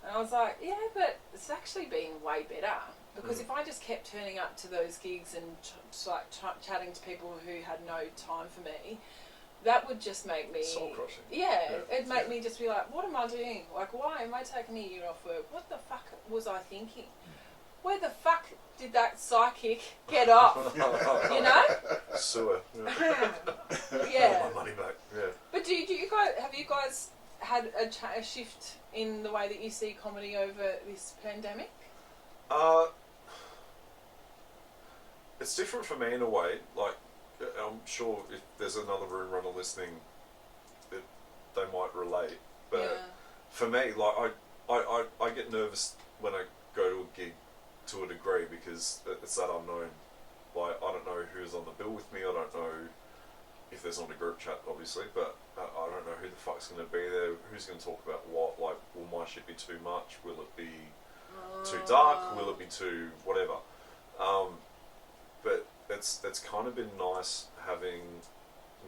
And I was like, yeah, but it's actually been way better. Because if I just kept turning up to those gigs and chatting to people who had no time for me, that would just make me... Soul crushing. Yeah, it'd make me just be like, what am I doing? Like, why am I taking a year off work? What the fuck was I thinking? Where the fuck did that psychic get off? You know? Sewer. Yeah. My money back, yeah. But have you guys had a shift in the way that you see comedy over this pandemic? It's different for me in a way. Like, I'm sure if there's another room runner listening, they might relate. But yeah. For me, like, I get nervous when I go to a gig to a degree because it's that unknown. Like, I don't know who's on the bill with me. I don't know if there's on a group chat, obviously, but I don't know who the fuck's going to be there. Who's going to talk about what? Like, will my shit be too much? Will it be too dark? Will it be too whatever? But it's kind of been nice having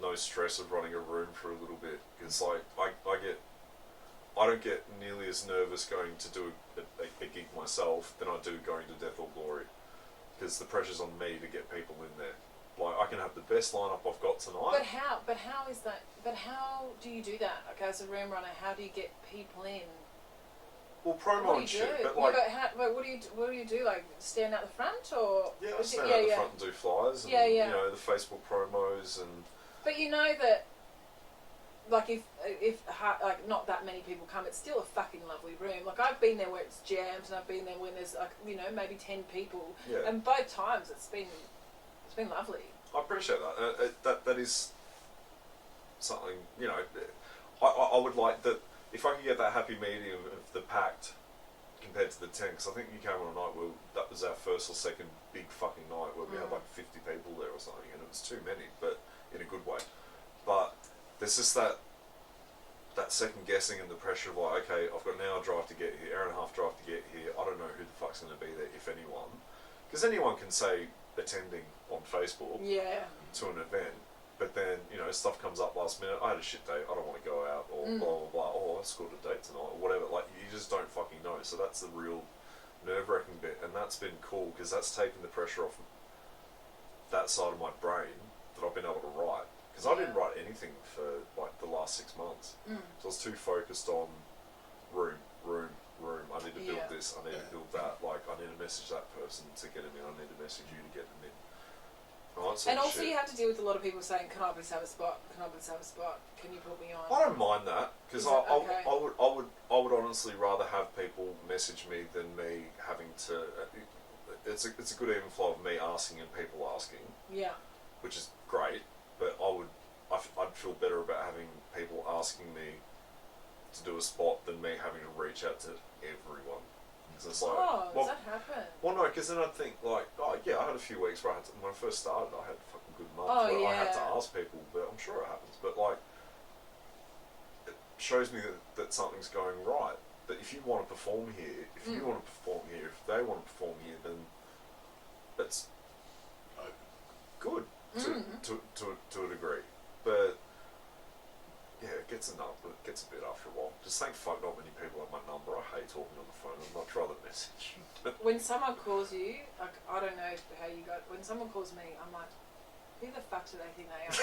no stress of running a room for a little bit. It's like I don't get nearly as nervous going to do a gig myself than I do going to Death or Glory, because the pressure's on me to get people in there. Like, I can have the best lineup I've got tonight. But how is that? But how do you do that? Like, as a room runner, how do you get people in? Well, promo and shit, but like... What do you do? Like, stand out the front, or... Yeah, I stand out the front and do flyers, and, you know, the Facebook promos, and... But you know that, like, if like, not that many people come, it's still a fucking lovely room. Like, I've been there where it's jammed, and I've been there when there's, like, you know, maybe 10 people. Yeah. And both times it's been lovely. I appreciate that. That is something, you know, I would like that. If I could get that happy medium of the packed compared to the 10, because I think you came on a night where that was our first or second big fucking night where we had like 50 people there or something, and it was too many, but in a good way. But there's just that second guessing and the pressure of like, okay, I've got an hour drive to get here, hour and a half drive to get here. I don't know who the fuck's going to be there, if anyone. Because anyone can say attending on Facebook Yeah. to an event, but then, you know, stuff comes up last minute. I had a shit day, I don't want to go out, or blah, blah, blah. Oh, I scored a date tonight, or whatever. Like, you just don't fucking know. So that's the real nerve-wracking bit, and that's been cool, because that's taken the pressure off that side of my brain that I've been able to write. Because I didn't write anything for, like, the last 6 months. So I was too focused on room. I need to build this, I need to build that. Like, I need to message that person to get them in, I need to message you to get them in. And also you have to deal with a lot of people saying, can I please have a spot? Can I please have a spot? Can you put me on? I don't mind that, because I would honestly rather have people message me than me having to. It's a good even flow of me asking and people asking. Yeah. Which is great, but I'd feel better about having people asking me to do a spot than me having to reach out to everyone. It's like, does that happen? Well, no, because then I'd think, like, oh yeah, I had a few weeks where when I first started, I had fucking good months where I had to ask people, but I'm sure it happens. But, like, it shows me that something's going right. That if you want to perform here, if you want to perform here, if they want to perform here, then that's good to a degree. But yeah, it gets enough, but it gets a bit after a while. Just thank fuck not many people have my number. I hate talking on the phone. I'd much rather message. When someone calls you, like, I don't know how you got. When someone calls me, I'm like, who the fuck do they think they are?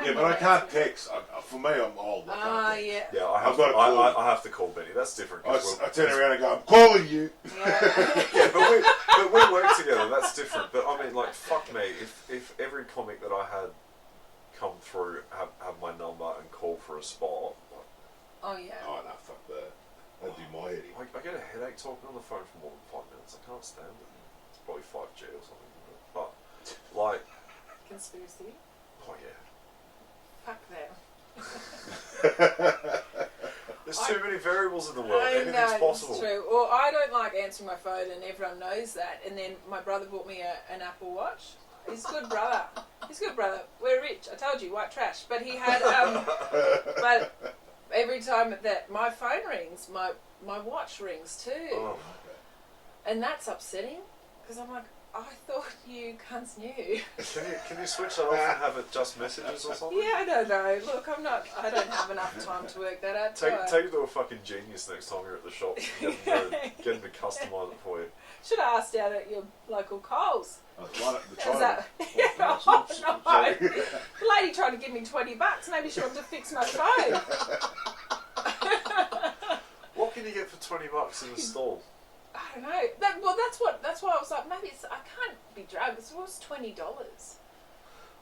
Yeah, but I can't text. For me, I'm old. Yeah. Yeah, I have to call Benny. That's different. I turn around and go, I'm calling you. Yeah, but we work together. That's different. But I mean, like, fuck me. If every comic that I had come through have my number and call for a spot. Like, oh no, fuck that. That'd do my head in. I get a headache talking on the phone for more than 5 minutes. I can't stand it. It's probably 5G or something. But like, conspiracy. Oh yeah. Fuck them. There's too many variables in the world. It's Anything's possible. True. Well, I don't like answering my phone, and everyone knows that. And then my brother bought me an Apple Watch. He's a good brother. He's a good brother. We're rich. I told you, white trash. But he had, but every time that my phone rings, my watch rings too. Oh. And that's upsetting, because I'm like, I thought you cunts knew. Can you switch that off and have it just messages or something? Yeah, I don't know. Look, I don't have enough time to work that out. Take it to a fucking genius next time you're at the shop and get them to customise it for you. Should have asked out at your local Coles. The lady tried to give me $20. Maybe she wanted to fix my phone. What can you get for $20 in a stall? I don't know. That's why I was like, maybe I can't be drugged. It was $20.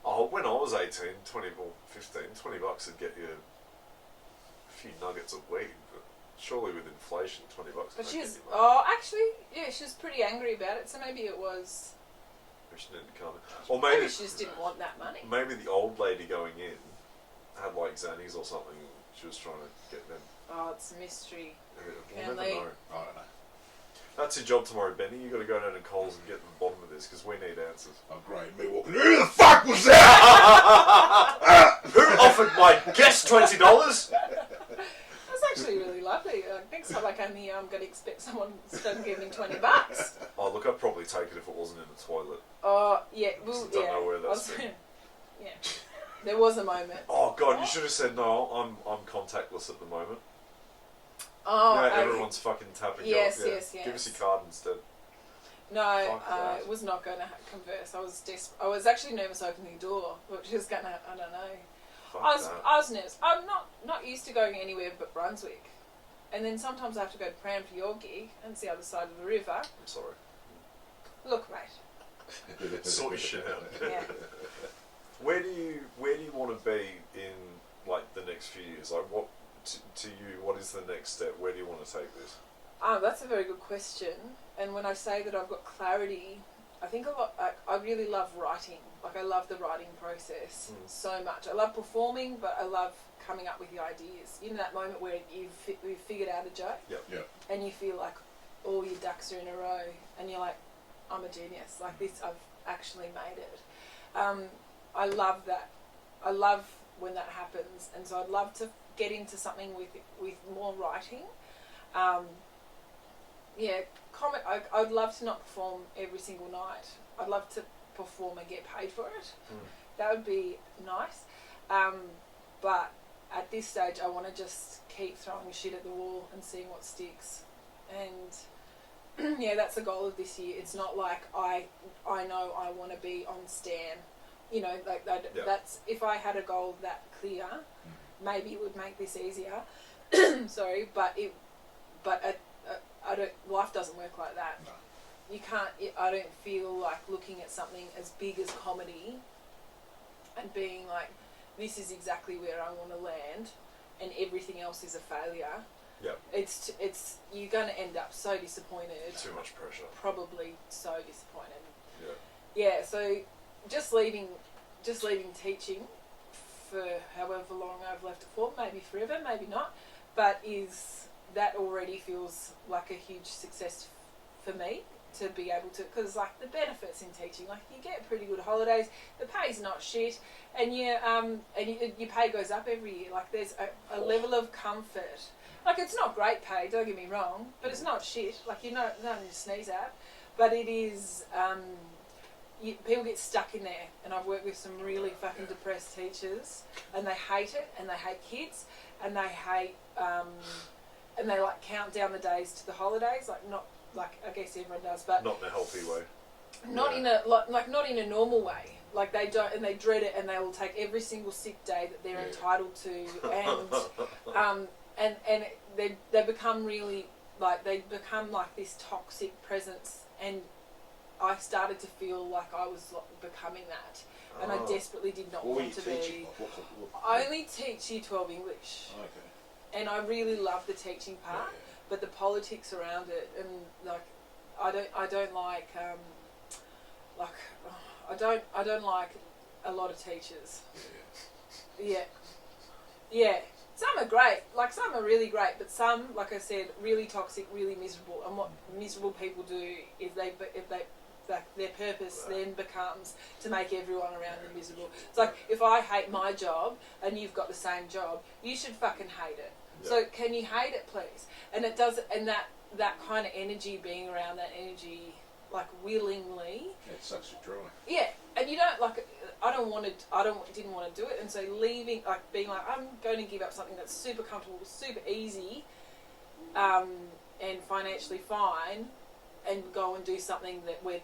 Oh, when I was 18, 20 or 15, $20 would get you a few nuggets of weed. But surely with inflation, $20. But she was, she was pretty angry about it. So maybe it was. Maybe she didn't come. Or maybe she just didn't want that money. Maybe the old lady going in had like Xannies or something. She was trying to get them. Oh, it's a mystery. We'll never know. I don't know. That's your job tomorrow, Benny. You got to go down to Coles and get to the bottom of this because we need answers. Oh, great. Me walking. Who the fuck was that? Who offered my guest $20? That's actually really lovely. Next time I come here, I'm going to expect someone to give me $20. Oh, look, I'd probably take it if it wasn't in the toilet. Oh, yeah. Well, don't know where that's been. Yeah. There was a moment. Oh, God, you should have said no. I'm contactless at the moment. Oh, everyone's fucking tapping. Yes. Give us your card instead. No, I was not going to converse. I was I was actually nervous opening the door, which is going to, I don't know. I was nervous. I'm not used to going anywhere but Brunswick. And then sometimes I have to go to Pram for your gig, and it's the other side of the river. I'm sorry. Look, mate. Sort your shit out. Yeah. Where do you want to be in like the next few years? Like what to you? What is the next step? Where do you want to take this? That's a very good question. And when I say that I've got clarity, I think a lot. I really love writing. Like I love the writing process so much. I love performing, but I love coming up with the ideas. You know that moment where you've figured out a joke, and you feel like all your ducks are in a row, and you're like, I'm a genius. Like this, I've actually made it. I love that. I love when that happens, and so I'd love to get into something with more writing. yeah, I'd love to not perform every single night. I'd love to perform and get paid for it. That would be nice. But at this stage, I want to just keep throwing shit at the wall and seeing what sticks. And yeah, that's the goal of this year. It's not like I know I want to be on Stan. You know, like that's, if I had a goal that clear, maybe it would make this easier. Sorry, but I don't. Life doesn't work like that. No. You can't. I don't feel like looking at something as big as comedy and being like, this is exactly where I want to land, and everything else is a failure. Yeah. It's you're going to end up so disappointed. Too much pressure. Probably so disappointed. Yeah. Yeah. So just leaving teaching for however long I've left it for, maybe forever, maybe not, but that already feels like a huge success for me to be able to, because like the benefits in teaching, like you get pretty good holidays, the pay's not shit, and your pay goes up every year. Like there's a level of comfort. Like it's not great pay, don't get me wrong, but it's not shit. Like you're not nothing to sneeze at, but it is. People get stuck in there, and I've worked with some really fucking depressed teachers, and they hate it, and they hate kids, and they hate, and they like count down the days to the holidays, like not like I guess everyone does, but not in a healthy way. Not in a not in a normal way. Like they don't, and they dread it, and they will take every single sick day that they're entitled to, and they become really they become like this toxic presence, and I started to feel like I was becoming that, and I desperately did not want to be. I only teach Year 12 English. Okay. And I really love the teaching part, but the politics around it, and like, I don't like a lot of teachers. Yeah. Some are great, like some are really great, but some, like I said, really toxic, really miserable. And what miserable people do is their purpose then becomes to make everyone around them miserable. It's like, if I hate my job and you've got the same job, you should fucking hate it. Yeah. So can you hate it, please? And it does, and that kind of energy, being around that energy, like willingly. It sucks you dry. Yeah, and you don't like. Didn't want to do it, and so leaving, like being like, I'm going to give up something that's super comfortable, super easy, and financially fine, and go and do something where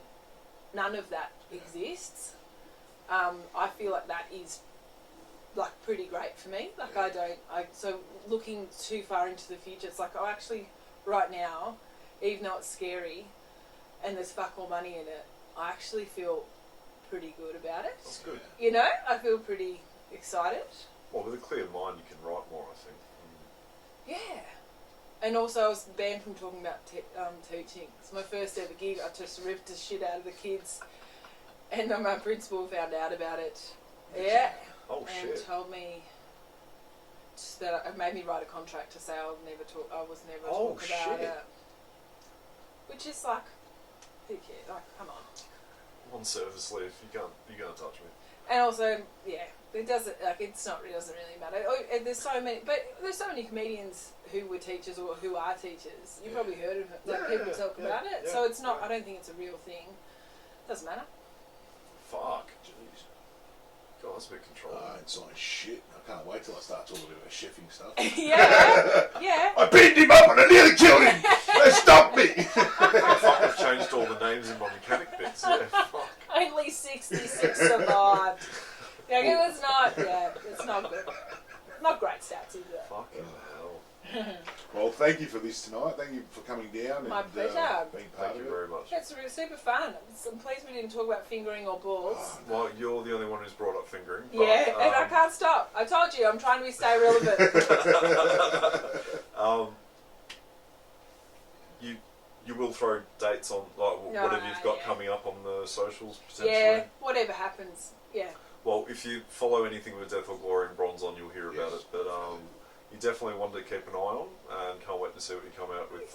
none of that exists. I feel like that is like pretty great for me. Like so looking too far into the future, it's like, actually right now, even though it's scary and there's fuck all money in it, I actually feel pretty good about it. That's good. You know, I feel pretty excited. Well, with a clear mind, you can write more, I think. Yeah. And also, I was banned from talking about teaching. It's my first ever gig. I just ripped the shit out of the kids, and my principal found out about it. Yeah. Oh shit. And told me that it made me write a contract to say I was never talk about it. Which is like, who cares? Like, come on. On service leave, you can't touch me. And also, yeah, it doesn't it doesn't really matter. There's so many comedians who were teachers or who are teachers. You probably heard of it. Like people talk about it. So it's not. I don't think it's a real thing. Doesn't matter. Fuck. Jeez. God, that's a bit controlling. It's not shit. I can't wait till I start talking about chefing stuff. yeah. I beat him up and I nearly killed him. They stopped me. Fuck, I've changed all the names in my mechanic bits. Yeah, fuck. Only 66 survived. It was not. Yeah, it's not good. Not great stats, is it? Fucking hell. Well, thank you for this tonight. Thank you for coming down. My and pleasure. Being part Thank you of it. very much. It's really super fun. I'm pleased we didn't talk about fingering or balls. Well, you're the only one who's brought up fingering. But, Yeah, and I can't stop. I told you, I'm trying to stay relevant. You will throw dates on, like, whatever you've got coming up on the socials, potentially? Yeah, whatever happens. Yeah. Well, if you follow anything with Death or Glory and Bron's on, you'll hear about it. But you definitely want to keep an eye on, and can't wait to see what you come out with,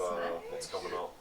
what's coming up.